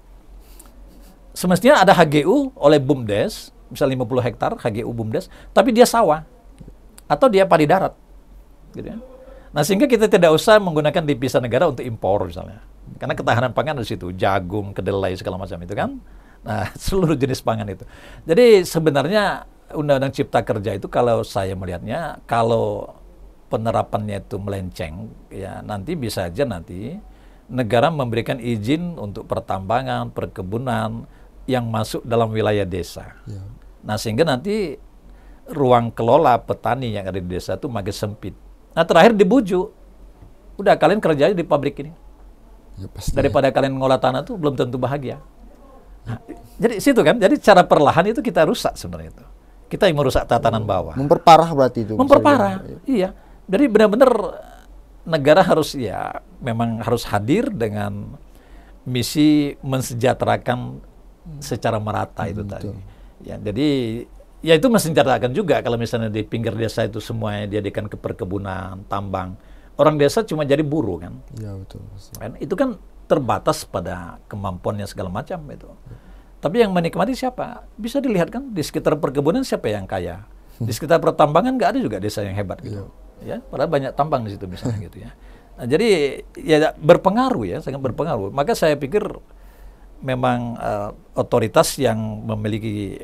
[SPEAKER 2] Semestinya ada HGU oleh BUMDes, misalnya 50 hektar HGU BUMDes, tapi dia sawah atau dia padi darat, gitu ya. Nah, sehingga kita tidak usah menggunakan devisa negara untuk impor misalnya, karena ketahanan pangan di situ, jagung, kedelai segala macam itu kan. Nah, seluruh jenis pangan itu. Jadi sebenarnya Undang-Undang Cipta Kerja itu kalau saya melihatnya, kalau penerapannya itu melenceng, ya nanti bisa aja nanti negara memberikan izin untuk pertambangan, perkebunan yang masuk dalam wilayah desa. Nah, sehingga nanti ruang kelola petani yang ada di desa itu makin sempit. Nah, terakhir dibujuk, udah kalian kerja aja di pabrik ini. Daripada kalian ngolah tanah tuh belum tentu bahagia. Nah, jadi situ kan, jadi cara perlahan itu kita rusak sebenarnya itu. Kita yang merusak tatanan bawah.
[SPEAKER 1] Memperparah berarti itu.
[SPEAKER 2] Memperparah, iya. Jadi benar-benar negara harus memang harus hadir dengan misi mensejahterakan secara merata itu tadi. Ya, jadi ya itu mesti dicatatkan juga kalau misalnya di pinggir desa itu semuanya dijadikan ke perkebunan, tambang. Orang desa cuma jadi buruh kan.
[SPEAKER 1] Ya betul.
[SPEAKER 2] Kan itu kan terbatas pada kemampuannya segala macam itu. Tapi yang menikmati siapa? Bisa dilihat kan di sekitar perkebunan siapa yang kaya. Di sekitar pertambangan nggak ada juga desa yang hebat gitu. Ya, padahal banyak tambang di situ misalnya gitu ya. Nah, jadi ya berpengaruh ya, sangat berpengaruh. Maka saya pikir memang otoritas yang memiliki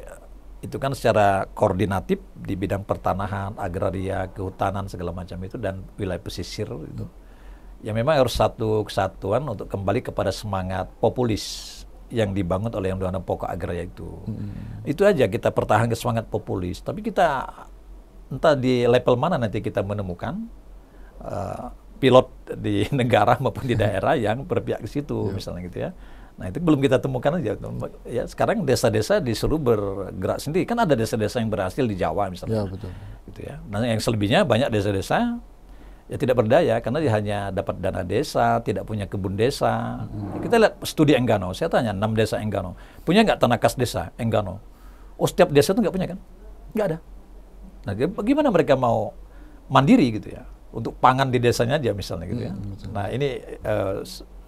[SPEAKER 2] itu kan secara koordinatif di bidang pertanahan, agraria, kehutanan segala macam itu dan wilayah pesisir itu. Ya memang harus satu kesatuan untuk kembali kepada semangat populis yang dibangun oleh Undang-Undang Pokok Agraria itu. Itu aja kita pertahankan semangat populis. Tapi kita entah di level mana nanti kita menemukan pilot di negara maupun di daerah yang berpihak ke situ misalnya gitu ya. Nah itu belum kita temukan aja. Ya sekarang desa-desa disuruh bergerak sendiri. Kan ada desa-desa yang berhasil di Jawa misalnya.
[SPEAKER 1] Ya betul.
[SPEAKER 2] Gitu ya. Nah yang selebihnya banyak desa-desa ya tidak berdaya karena dia hanya dapat dana desa, tidak punya kebun desa. Kita lihat studi Enggano, saya tanya 6 desa Enggano, punya nggak tanah kas desa Enggano? Oh setiap desa itu nggak punya kan? Nggak ada. Nah bagaimana mereka mau mandiri gitu ya, untuk pangan di desanya aja misalnya gitu ya. Nah ini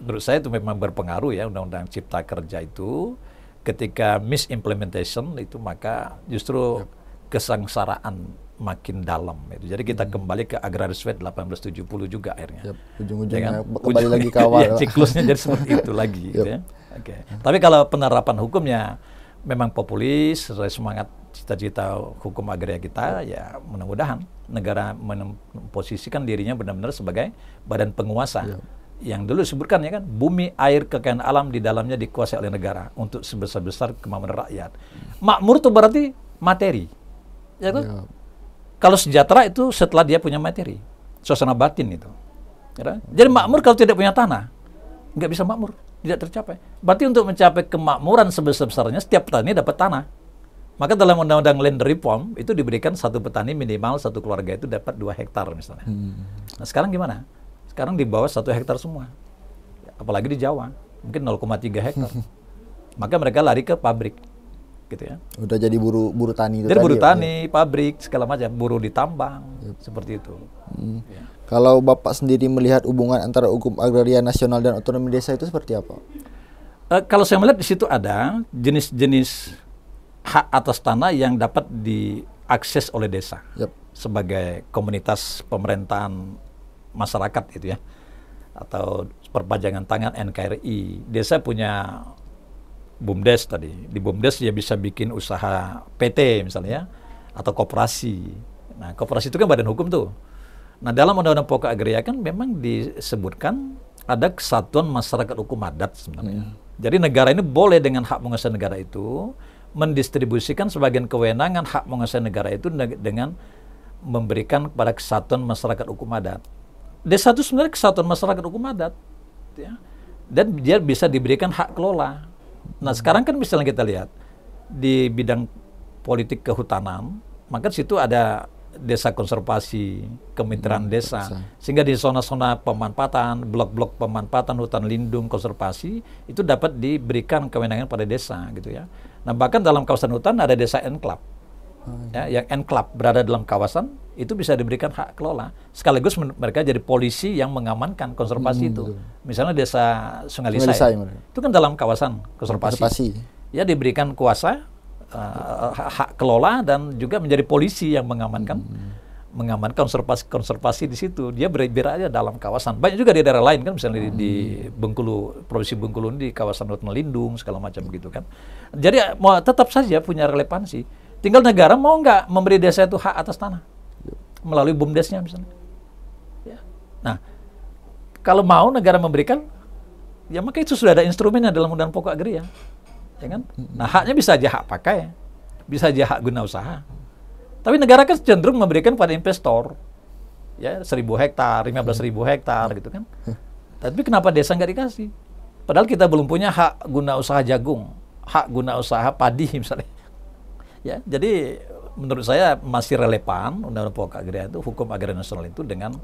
[SPEAKER 2] menurut saya itu memang berpengaruh ya Undang-Undang Cipta Kerja itu, ketika misimplementation itu maka justru kesengsaraan makin dalam itu. Jadi kita kembali ke Agrarian Wet 1870 juga akhirnya.
[SPEAKER 1] Yep, ujung-ujungnya
[SPEAKER 2] ya kan?
[SPEAKER 1] kembali lagi ke awal.
[SPEAKER 2] Ya, siklusnya jadi seperti itu lagi gitu ya. Oke. Tapi kalau penerapan hukumnya memang populis sesuai semangat cita-cita hukum agraria kita, ya mudah-mudahan negara memposisikan dirinya benar-benar sebagai badan penguasa. Yang dulu disebutkan ya kan, bumi, air, kekayaan alam di dalamnya dikuasai oleh negara untuk sebesar-besar kemampuan rakyat. Makmur itu berarti materi. Ya kan? Kalau sejahtera itu setelah dia punya materi, suasana batin itu. Ya, jadi makmur kalau tidak punya tanah, nggak bisa makmur, tidak tercapai. Berarti untuk mencapai kemakmuran sebesar-besarnya, setiap petani dapat tanah. Maka dalam Undang-Undang Land Reform itu diberikan satu petani minimal satu keluarga itu dapat 2 hektar misalnya. Nah sekarang gimana? Sekarang di bawah 1 hektar semua. Apalagi di Jawa, mungkin 0,3 hektar. Maka mereka lari ke pabrik. Gitu ya.
[SPEAKER 1] Udah jadi buruh tani itu.
[SPEAKER 2] Jadi buruh tani, pabrik, segala macam, buruh di tambang, seperti itu.
[SPEAKER 1] Ya. Kalau Bapak sendiri melihat hubungan antara hukum agraria nasional dan otonomi desa itu seperti apa?
[SPEAKER 2] Kalau saya melihat di situ ada jenis-jenis hak atas tanah yang dapat diakses oleh desa sebagai komunitas pemerintahan masyarakat itu ya, atau perpanjangan tangan NKRI. Desa punya BUMDes tadi. Di BUMDes dia bisa bikin usaha PT misalnya, atau koperasi. Nah, koperasi itu kan badan hukum tuh. Nah, dalam Undang-Undang Pokok Agraria kan memang disebutkan ada kesatuan masyarakat hukum adat sebenarnya. Jadi negara ini boleh dengan hak menguasai negara itu mendistribusikan sebagian kewenangan hak menguasai negara itu dengan memberikan kepada kesatuan masyarakat hukum adat. Desa itu sebenarnya kesatuan masyarakat hukum adat. Ya. Dan dia bisa diberikan hak kelola. Nah sekarang kan misalnya kita lihat di bidang politik kehutanan, maka di situ ada desa konservasi, kemitraan desa, sehingga di zona-zona pemanfaatan, blok-blok pemanfaatan hutan lindung konservasi itu dapat diberikan kewenangan pada desa gitu ya. Nah bahkan dalam kawasan hutan ada desa enclave, ya, yang enclave berada dalam kawasan itu bisa diberikan hak kelola, sekaligus mereka jadi polisi yang mengamankan konservasi itu. Misalnya desa Sungai Lisai itu kan dalam kawasan konservasi. Ya diberikan kuasa hak kelola dan juga menjadi polisi yang mengamankan konservasi di situ. Dia berada dalam kawasan. Banyak juga di daerah lain kan, misalnya di Bengkulu, provinsi Bengkulu di kawasan hutan lindung segala macam gitu kan. Jadi tetap saja punya relevansi. Tinggal negara mau nggak memberi desa itu hak atas tanah melalui BUMDesnya misalnya. Ya. Nah, kalau mau negara memberikan, ya maka itu sudah ada instrumennya dalam Undang-Undang Pokok Agraria, ya kan? Nah, haknya bisa aja hak pakai, bisa aja hak guna usaha. Tapi negara kan cenderung memberikan pada investor, ya 1.000 hektar, 15.000 hektar gitu kan. Tapi kenapa desa nggak dikasih? Padahal kita belum punya hak guna usaha jagung, hak guna usaha padi misalnya. Ya, jadi menurut saya masih relevan Undang-Undang Pokok Agraria itu, hukum agraria nasional itu dengan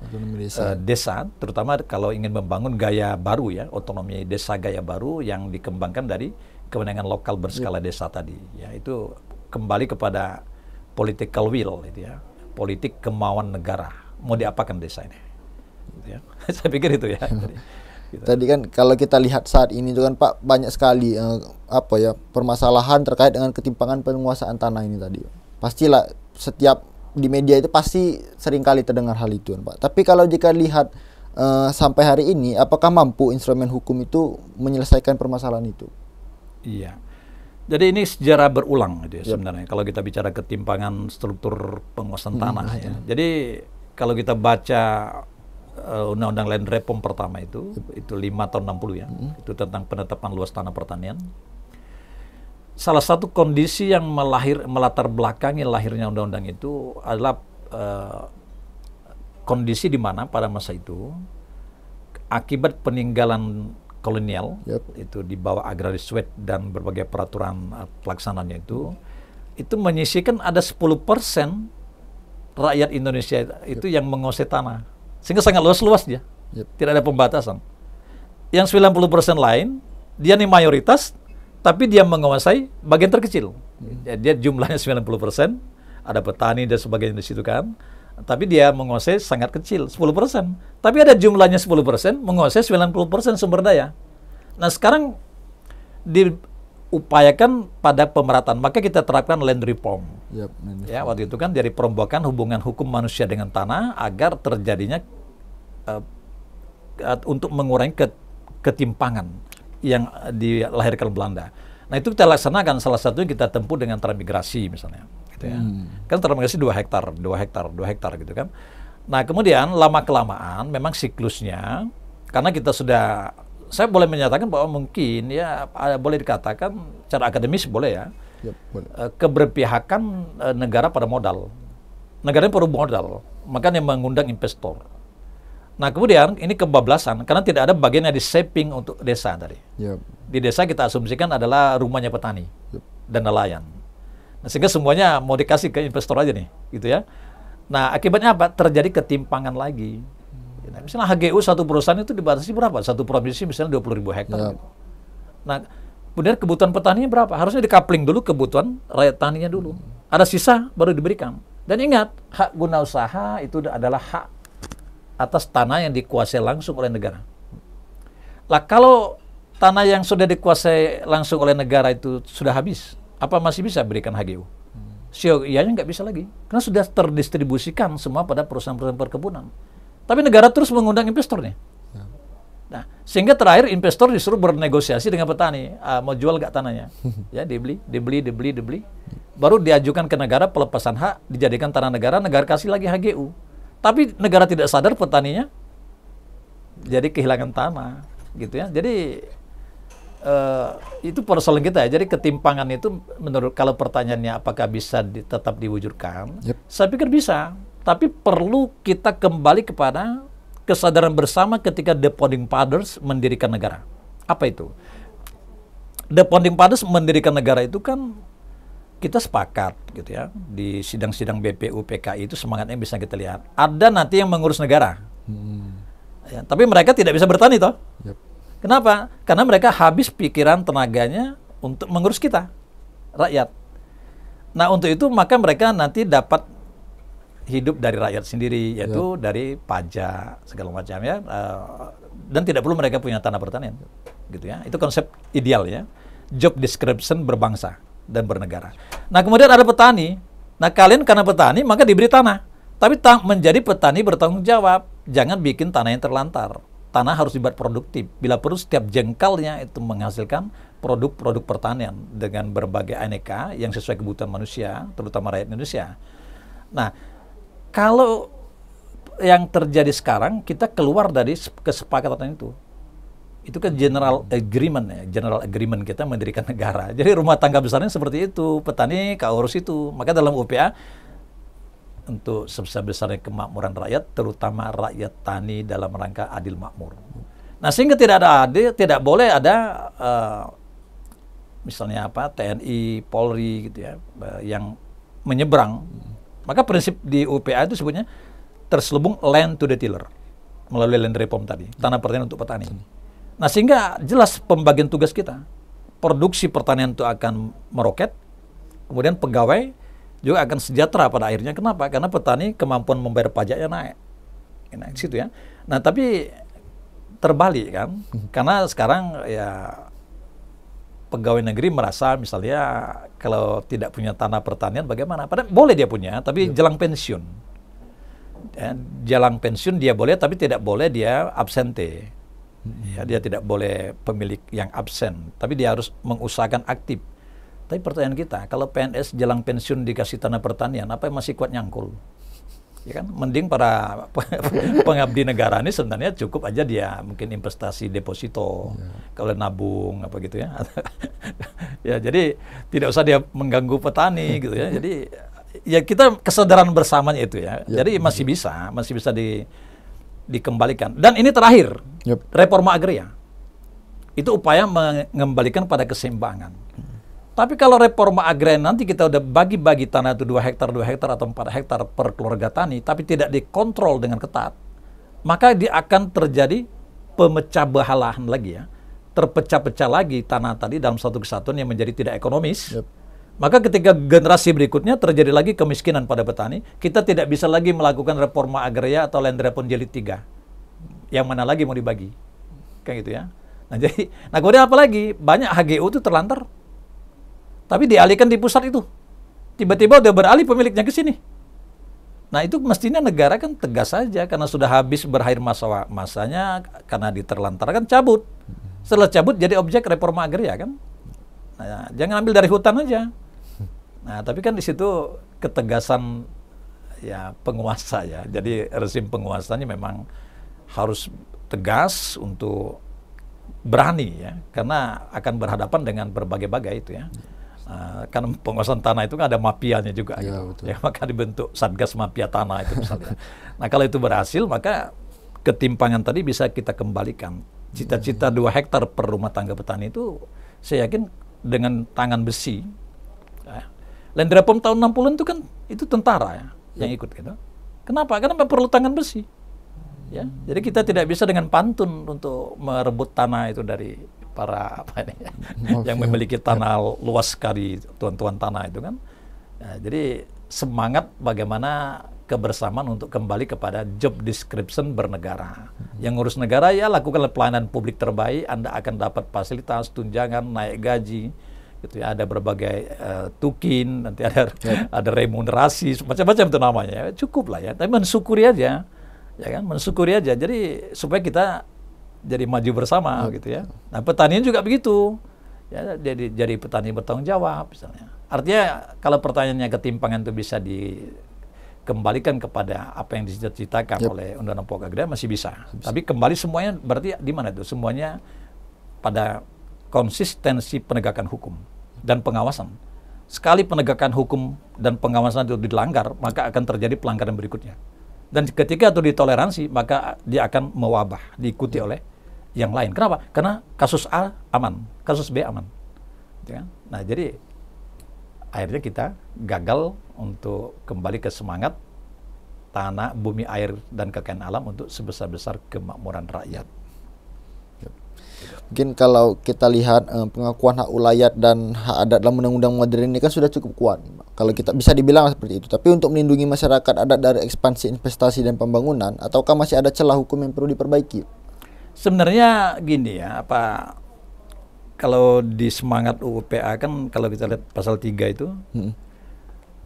[SPEAKER 2] desa, terutama kalau ingin membangun gaya baru ya, otonomi desa gaya baru yang dikembangkan dari kewenangan lokal berskala desa tadi. Ya, itu kembali kepada political will, gitu ya, politik kemauan negara. Mau diapakan desa ini? Gitu ya. Saya pikir itu ya.
[SPEAKER 1] Gitu. Tadi kan kalau kita lihat saat ini itu kan Pak, banyak sekali permasalahan terkait dengan ketimpangan penguasaan tanah ini tadi. Pastilah setiap di media itu pasti sering kali terdengar hal itu kan Pak. Tapi kalau jika lihat sampai hari ini, apakah mampu instrumen hukum itu menyelesaikan permasalahan itu?
[SPEAKER 2] Iya. Jadi ini sejarah berulang gitu ya, sebenarnya. Kalau kita bicara ketimpangan struktur penguasaan tanah ya. Jadi kalau kita baca Undang-Undang Land Reform pertama itu 5 tahun 60 ya. Itu tentang penetapan luas tanah pertanian. Salah satu kondisi yang melatar belakangi lahirnya undang-undang itu adalah kondisi di mana pada masa itu akibat peninggalan kolonial itu di bawah agraris Sweat dan berbagai peraturan pelaksanaannya itu menyisihkan ada 10% rakyat Indonesia itu yang menguasai tanah, sehingga sangat luas dia, tidak ada pembatasan. Yang 90% lain dia nih mayoritas, tapi dia menguasai bagian terkecil. Dia jumlahnya 90%, ada petani dan sebagainya di situ kan. Tapi dia menguasai sangat kecil, 10%. Tapi ada jumlahnya 10%, menguasai 90% sumber daya. Nah sekarang diupayakan pada pemerataan, maka kita terapkan land reform. Ya, waktu itu kan dari perombakan hubungan hukum manusia dengan tanah agar terjadinya untuk mengurangi ketimpangan yang dilahirkan Belanda. Nah itu kita laksanakan, salah satunya kita tempuh dengan transmigrasi misalnya. Gitu ya. Kan transmigrasi 2 hektar gitu kan. Nah kemudian lama-kelamaan memang siklusnya, karena kita sudah, saya boleh menyatakan bahwa mungkin ya boleh dikatakan secara akademis boleh ya, boleh. Keberpihakan negara pada modal. Negara perlu modal, makanya mengundang investor. Nah kemudian ini kebablasan karena tidak ada bagian yang di-shaping untuk desa tadi. Di desa kita asumsikan adalah rumahnya petani dan nelayan. Nah, sehingga semuanya mau dikasih ke investor aja nih, gitu ya. Nah, akibatnya apa? Terjadi ketimpangan lagi. Nah, misalnya HGU satu perusahaan itu dibatasi berapa? Satu provinsi misalnya 20.000 hektar. Nah, kemudian kebutuhan petaninya berapa? Harusnya dikapling dulu kebutuhan rakyat taninya dulu. Ada sisa baru diberikan. Dan ingat, hak guna usaha itu adalah hak atas tanah yang dikuasai langsung oleh negara. Lah, kalau tanah yang sudah dikuasai langsung oleh negara itu sudah habis, apa masih bisa berikan HGU? Iya-nya nggak bisa lagi, karena sudah terdistribusikan semua pada perusahaan-perusahaan perkebunan. Tapi negara terus mengundang investor nih. Nah, sehingga terakhir investor disuruh bernegosiasi dengan petani, mau jual nggak tanahnya? Ya, dibeli. Baru diajukan ke negara pelepasan hak, dijadikan tanah negara kasih lagi HGU. Tapi negara tidak sadar petaninya jadi kehilangan tanah, gitu ya. Jadi itu persoalan kita ya. Jadi ketimpangan itu menurut, kalau pertanyaannya apakah bisa tetap diwujudkan, saya pikir bisa. Tapi perlu kita kembali kepada kesadaran bersama ketika The Founding Fathers mendirikan negara. Apa itu? The Founding Fathers mendirikan negara itu kan kita sepakat gitu ya. Di sidang-sidang BPU, PKI itu semangatnya bisa kita lihat. Ada nanti yang mengurus negara. Ya, tapi mereka tidak bisa bertani toh. Kenapa? Karena mereka habis pikiran tenaganya untuk mengurus kita, rakyat. Nah untuk itu maka mereka nanti dapat hidup dari rakyat sendiri, yaitu dari pajak segala macam ya, dan tidak perlu mereka punya tanah pertanian, gitu ya. Itu konsep ideal ya, job description berbangsa dan bernegara. Nah kemudian ada petani. Nah kalian karena petani maka diberi tanah, tapi menjadi petani bertanggung jawab, jangan bikin tanah yang terlantar. Tanah harus dibuat produktif. Bila perlu setiap jengkalnya itu menghasilkan produk-produk pertanian dengan berbagai aneka yang sesuai kebutuhan manusia, terutama rakyat Indonesia. Nah, kalau yang terjadi sekarang, kita keluar dari kesepakatan itu. Itu kan general agreement ya, general agreement kita mendirikan negara. Jadi rumah tangga besarnya seperti itu, petani keurus itu. Maka dalam UPA, untuk sebesar-besarnya kemakmuran rakyat, terutama rakyat tani dalam rangka adil makmur. Nah, sehingga tidak ada adil, tidak boleh ada misalnya apa TNI, Polri gitu ya, yang menyeberang. Maka prinsip di UPA itu sebutnya terselubung land to the tiller melalui land reform tadi, tanah pertanian untuk petani. Nah, sehingga jelas pembagian tugas kita. Produksi pertanian itu akan meroket, Kemudian pegawai juga akan sejahtera pada akhirnya. Kenapa? Karena petani kemampuan membayar pajaknya naik. Naik situ ya. Nah, tapi terbalik kan. Karena sekarang ya pegawai negeri merasa misalnya kalau tidak punya tanah pertanian bagaimana? Padahal boleh dia punya, tapi jelang pensiun. Ya, jelang pensiun dia boleh, tapi tidak boleh dia absente. Ya, dia tidak boleh pemilik yang absen, tapi dia harus mengusahakan aktif. Tapi pertanyaan kita, kalau PNS jelang pensiun dikasih tanah pertanian, apa yang masih kuat nyangkul? Ya kan, mending para pengabdi negara ini sebenarnya cukup aja dia mungkin investasi deposito, kalau nabung apa gitu ya. Ya, jadi tidak usah dia mengganggu petani gitu ya. Jadi ya kita kesadaran bersamanya itu ya. Jadi masih bisa dikembalikan. Dan ini terakhir, reforma agraria. Itu upaya mengembalikan pada keseimbangan. Tapi kalau reforma agraria nanti kita udah bagi-bagi tanah itu 2 hektar atau 4 hektar per keluarga tani, tapi tidak dikontrol dengan ketat, maka dia akan terjadi pemecah belahan lagi ya. Terpecah-pecah lagi tanah tadi dalam satu kesatuan yang menjadi tidak ekonomis. Maka ketika generasi berikutnya terjadi lagi kemiskinan pada petani, kita tidak bisa lagi melakukan reforma agraria atau land reform jilid 3. Yang mana lagi mau dibagi? Kayak gitu ya. Nah kemudian apa lagi? Banyak HGU itu terlantar. Tapi dialihkan di pusat itu. Tiba-tiba udah beralih pemiliknya ke sini. Nah itu mestinya negara kan tegas saja karena sudah habis berakhir masanya karena diterlantarkan cabut. Setelah cabut jadi objek reforma agraria kan. Nah, jangan ambil dari hutan aja. Nah tapi kan di situ ketegasan ya penguasa ya. Jadi rezim penguasanya memang harus tegas untuk berani ya. Karena akan berhadapan dengan berbagai-bagai itu ya. Karena penguasaan tanah itu kan ada mafianya juga gitu. Ya, maka dibentuk Satgas Mafia Tanah itu misalnya. Nah kalau itu berhasil maka ketimpangan tadi bisa kita kembalikan. Cita-cita 2 hektar per rumah tangga petani itu saya yakin dengan tangan besi. Ya. Land reform tahun 60-an itu kan itu tentara ya yang ikut gitu. Kenapa? Karena perlu tangan besi. Ya. Jadi kita tidak bisa dengan pantun untuk merebut tanah itu dari para yang memiliki tanah luas sekali, tuan-tuan tanah itu kan. Nah, jadi semangat bagaimana kebersamaan untuk kembali kepada job description bernegara. Yang ngurus negara ya lakukanlah pelayanan publik terbaik, Anda akan dapat fasilitas, tunjangan, naik gaji, gitu ya. Ada berbagai tukin, nanti ada remunerasi, macam-macam itu namanya. Ya. Cukup lah ya, tapi mensyukuri aja, ya kan, mensyukuri aja. Jadi supaya kita jadi maju bersama gitu ya. Nah petani juga begitu ya, jadi petani bertanggung jawab misalnya. Artinya kalau pertanyaannya ketimpangan itu bisa dikembalikan kepada apa yang dicita-citakan oleh Undang-Undang Pokok Agraria masih bisa. Tapi kembali semuanya berarti di mana itu? Semuanya pada konsistensi penegakan hukum dan pengawasan. Sekali penegakan hukum dan pengawasan itu dilanggar, maka akan terjadi pelanggaran berikutnya. Dan ketika itu ditoleransi, maka dia akan mewabah, diikuti oleh yang lain. Kenapa? Karena kasus A aman, kasus B aman. Nah, jadi akhirnya kita gagal untuk kembali ke semangat tanah, bumi, air, dan kekayaan alam untuk sebesar-besar kemakmuran rakyat.
[SPEAKER 1] Mungkin kalau kita lihat pengakuan hak ulayat dan hak adat dalam undang-undang modern ini kan sudah cukup kuat. Kalau kita bisa dibilang seperti itu. Tapi untuk melindungi masyarakat adat dari ekspansi investasi dan pembangunan, ataukah masih ada celah hukum yang perlu diperbaiki?
[SPEAKER 2] Sebenarnya gini ya, kalau di semangat UU PA kan kalau kita lihat pasal 3 itu,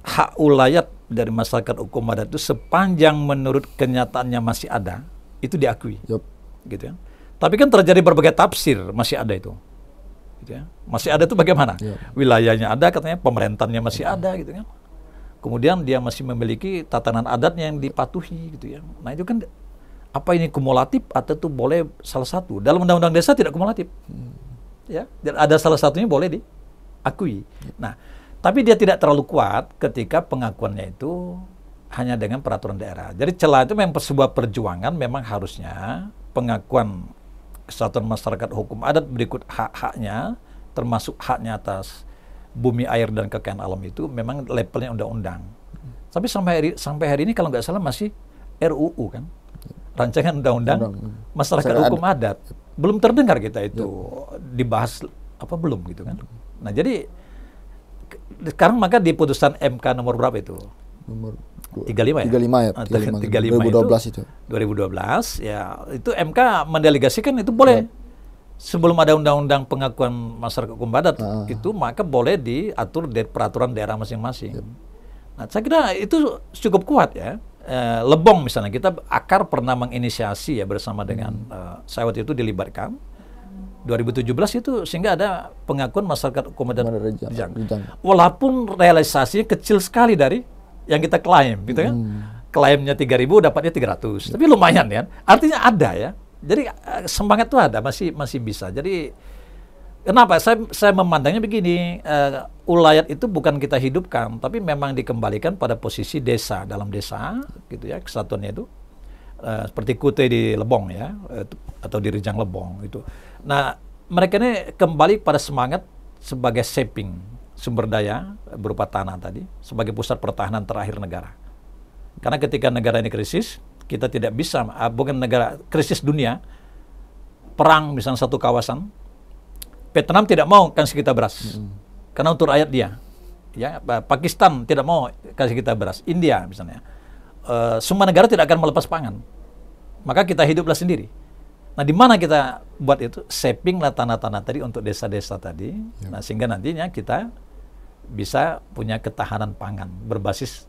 [SPEAKER 2] hak ulayat dari masyarakat hukum adat itu sepanjang menurut kenyataannya masih ada, itu diakui. Gitu ya. Tapi kan terjadi berbagai tafsir, masih ada itu. Gitu ya. Masih ada itu bagaimana? Wilayahnya ada, katanya pemerintahannya masih ada gitu kan. Kemudian dia masih memiliki tatanan adatnya yang dipatuhi gitu ya. Nah itu kan apa ini kumulatif atau itu boleh salah satu? Dalam undang-undang desa tidak kumulatif. Ya, ada salah satunya boleh diakui. Nah, tapi dia tidak terlalu kuat ketika pengakuannya itu hanya dengan peraturan daerah. Jadi celah itu memang sebuah perjuangan, memang harusnya pengakuan kesatuan masyarakat hukum adat berikut hak-haknya, termasuk haknya atas bumi, air, dan kekayaan alam itu memang levelnya undang-undang. Tapi sampai hari ini kalau nggak salah masih RUU kan, rancangan undang-undang masyarakat hukum adat. Belum terdengar kita itu dibahas apa belum gitu kan. Nah jadi sekarang maka di putusan MK nomor berapa itu?
[SPEAKER 1] Nomor
[SPEAKER 2] 35 ya?
[SPEAKER 1] 35 ya,
[SPEAKER 2] 35
[SPEAKER 1] 2012 itu.
[SPEAKER 2] 2012 ya, itu MK mendelegasikan itu boleh. Sebelum ada undang-undang pengakuan masyarakat hukum adat itu, maka boleh diatur dari peraturan daerah masing-masing. Nah, saya kira itu cukup kuat ya. Lebong misalnya, kita akar pernah menginisiasi ya bersama dengan saya waktu itu dilibatkan 2017 itu, sehingga ada pengakuan masyarakat hukum adat Rejang. Walaupun realisasinya kecil sekali dari yang kita klaim, gitu kan? Klaimnya 3.000, dapatnya 300. Tapi lumayan ya. Artinya ada ya. Jadi semangat itu ada, masih bisa. Jadi kenapa saya memandangnya begini, ulayat itu bukan kita hidupkan, tapi memang dikembalikan pada posisi desa, dalam desa, gitu ya, kesatuannya itu. Seperti Kute di Lebong ya, atau di Rejang Lebong itu. Nah, mereka ini kembali pada semangat sebagai shaping sumber daya berupa tanah tadi, sebagai pusat pertahanan terakhir negara. Karena ketika negara ini krisis, kita tidak bisa, bukan negara krisis dunia, perang misalnya satu kawasan, Vietnam tidak mau kasih kita beras, karena untuk rakyat dia. Ya, Pakistan tidak mau kasih kita beras, India misalnya. Semua negara tidak akan melepas pangan, maka kita hiduplah sendiri. Nah, di mana kita buat itu? Shaping lah tanah-tanah tadi untuk desa-desa tadi. Nah, sehingga nantinya kita bisa punya ketahanan pangan berbasis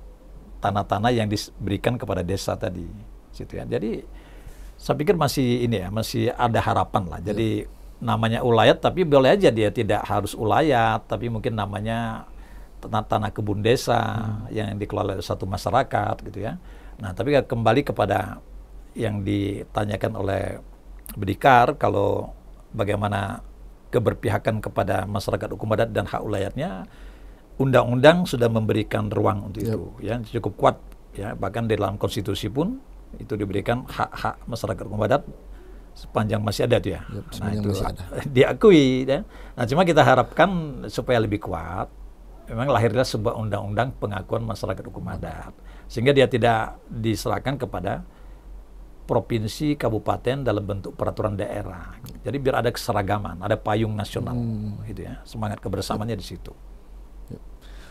[SPEAKER 2] tanah-tanah yang diberikan kepada desa tadi, situ ya. Jadi saya pikir masih ini ya, masih ada harapan lah. Jadi namanya ulayat, tapi boleh aja dia tidak harus ulayat, tapi mungkin namanya tanah kebun desa yang dikelola oleh satu masyarakat, gitu ya. Nah, tapi kembali kepada yang ditanyakan oleh Bedikar, kalau bagaimana keberpihakan kepada masyarakat hukum adat dan hak ulayatnya, undang-undang sudah memberikan ruang untuk itu, ya, cukup kuat, ya, bahkan di dalam konstitusi pun itu diberikan hak-hak masyarakat hukum adat sepanjang masih ada itu ya. Nah, itu masih ada. Diakui, ya. Nah, cuma kita harapkan supaya lebih kuat, memang lahirlah sebuah undang-undang pengakuan masyarakat hukum adat, sehingga dia tidak diserahkan kepada provinsi, kabupaten dalam bentuk peraturan daerah. Jadi biar ada keseragaman, ada payung nasional, gitu ya. Semangat kebersamaannya di situ.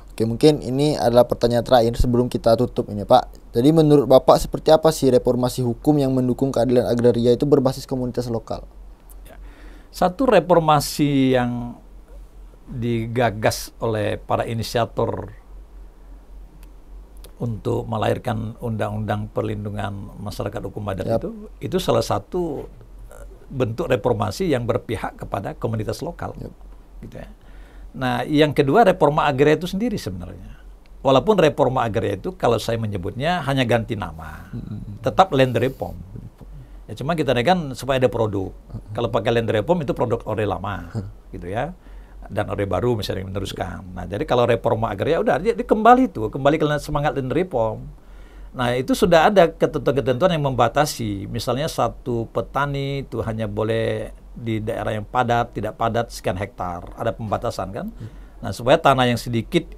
[SPEAKER 1] Oke, mungkin ini adalah pertanyaan terakhir sebelum kita tutup ini, Pak. Jadi menurut Bapak seperti apa sih reformasi hukum yang mendukung keadilan agraria itu berbasis komunitas lokal?
[SPEAKER 2] Ya. Satu reformasi yang digagas oleh para inisiator untuk melahirkan undang-undang perlindungan masyarakat hukum adat itu salah satu bentuk reformasi yang berpihak kepada komunitas lokal, gitu ya. Nah, yang kedua reforma agraria itu sendiri sebenarnya. Walaupun reforma agraria itu kalau saya menyebutnya hanya ganti nama, tetap land reform. Ya, cuma kita kan supaya ada produk. Kalau pakai land reform itu produk orde lama, gitu ya. Dan orde baru misalnya meneruskan. Nah, jadi kalau reforma agraria udah dia kembali ke semangat land reform. Nah, itu sudah ada ketentuan-ketentuan yang membatasi. Misalnya satu petani itu hanya boleh di daerah yang padat, tidak padat sekian hektar. Ada pembatasan kan? Nah, supaya tanah yang sedikit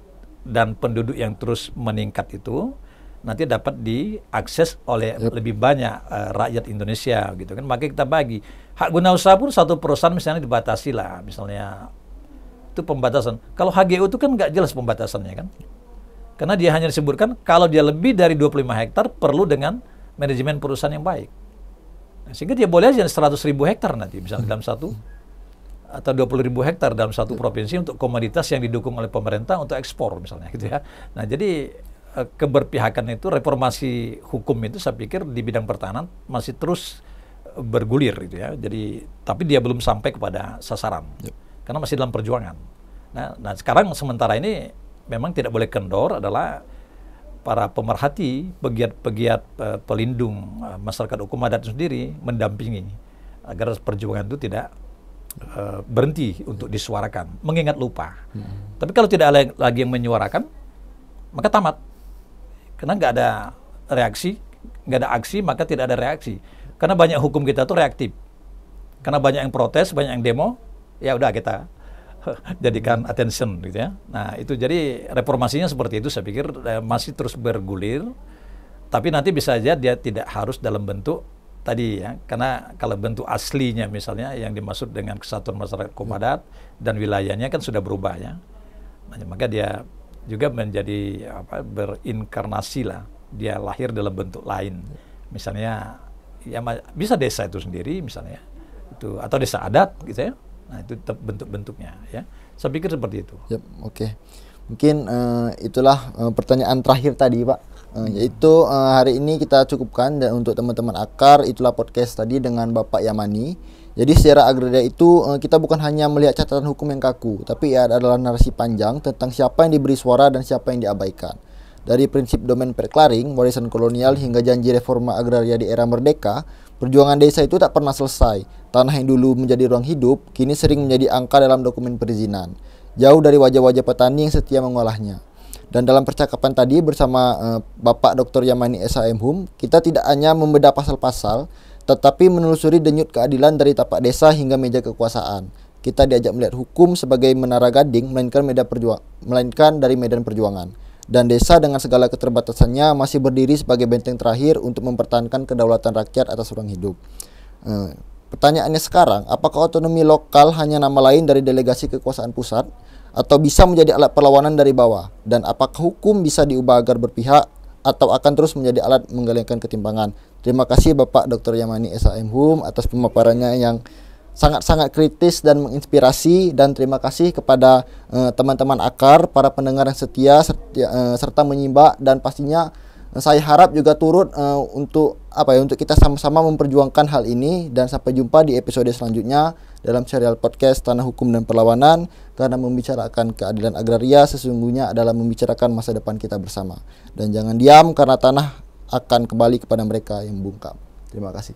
[SPEAKER 2] dan penduduk yang terus meningkat itu nanti dapat diakses oleh lebih banyak rakyat Indonesia, gitu kan? Maka kita bagi. Hak guna usaha pun satu perusahaan misalnya dibatasi lah, misalnya itu pembatasan. Kalau HGU itu kan nggak jelas pembatasannya kan? Karena dia hanya disebutkan kalau dia lebih dari 25 hektar perlu dengan manajemen perusahaan yang baik. Nah, sehingga dia boleh aja 100.000 hektar nanti misalnya dalam satu, atau 20.000 hektar dalam satu provinsi untuk komoditas yang didukung oleh pemerintah untuk ekspor misalnya, gitu ya. Nah, jadi keberpihakan itu, reformasi hukum itu saya pikir di bidang pertahanan masih terus bergulir, gitu ya. Jadi tapi dia belum sampai kepada sasaran. Karena masih dalam perjuangan. Nah, sekarang sementara ini memang tidak boleh kendor adalah para pemerhati, pegiat-pegiat pelindung masyarakat hukum adat sendiri mendampingi agar perjuangan itu tidak berhenti untuk disuarakan, mengingat lupa. Tapi kalau tidak ada lagi yang menyuarakan, maka tamat. Karena nggak ada reaksi, nggak ada aksi, maka tidak ada reaksi. Karena banyak hukum kita itu reaktif. Karena banyak yang protes, banyak yang demo, ya udah kita jadikan attention, gitu ya. Nah, itu jadi reformasinya seperti itu, saya pikir masih terus bergulir, tapi nanti bisa saja dia tidak harus dalam bentuk tadi ya, karena kalau bentuk aslinya misalnya yang dimaksud dengan kesatuan masyarakat hukum adat dan wilayahnya kan sudah berubah ya. Nah, maka dia juga menjadi berinkarnasi lah. Dia lahir dalam bentuk lain. Misalnya ya bisa desa itu sendiri misalnya. Itu atau desa adat gitu ya. Nah, itu bentuk-bentuknya ya. Saya pikir seperti itu.
[SPEAKER 1] Yep, oke. Mungkin itulah pertanyaan terakhir tadi, Pak. Yaitu hari ini kita cukupkan, dan untuk teman-teman Akar itulah podcast tadi dengan Bapak Yamani. Jadi secara agraria itu kita bukan hanya melihat catatan hukum yang kaku, tapi ya adalah narasi panjang tentang siapa yang diberi suara dan siapa yang diabaikan. Dari prinsip domain perklaring, warisan kolonial hingga janji reforma agraria di era merdeka, perjuangan desa itu tak pernah selesai. Tanah yang dulu menjadi ruang hidup, kini sering menjadi angka dalam dokumen perizinan. Jauh dari wajah-wajah petani yang setia mengolahnya. Dan dalam percakapan tadi bersama Bapak Dr. Yamani SHM, kita tidak hanya membedah pasal-pasal, tetapi menelusuri denyut keadilan dari tapak desa hingga meja kekuasaan. Kita diajak melihat hukum sebagai menara gading, melainkan dari medan perjuangan. Dan desa dengan segala keterbatasannya masih berdiri sebagai benteng terakhir untuk mempertahankan kedaulatan rakyat atas ruang hidup. Pertanyaannya sekarang, apakah otonomi lokal hanya nama lain dari delegasi kekuasaan pusat, atau bisa menjadi alat perlawanan dari bawah? Dan apakah hukum bisa diubah agar berpihak, atau akan terus menjadi alat menggalakkan ketimpangan? Terima kasih Bapak Dr. Yamani SHM atas pemaparannya yang sangat-sangat kritis dan menginspirasi, dan terima kasih kepada teman-teman Akar, para pendengar yang setia serta menyimak, dan pastinya saya harap juga turut untuk kita sama-sama memperjuangkan hal ini. Dan sampai jumpa di episode selanjutnya dalam serial podcast Tanah Hukum dan Perlawanan, karena membicarakan keadilan agraria sesungguhnya adalah membicarakan masa depan kita bersama. Dan jangan diam, karena tanah akan kembali kepada mereka yang bungkam. Terima kasih.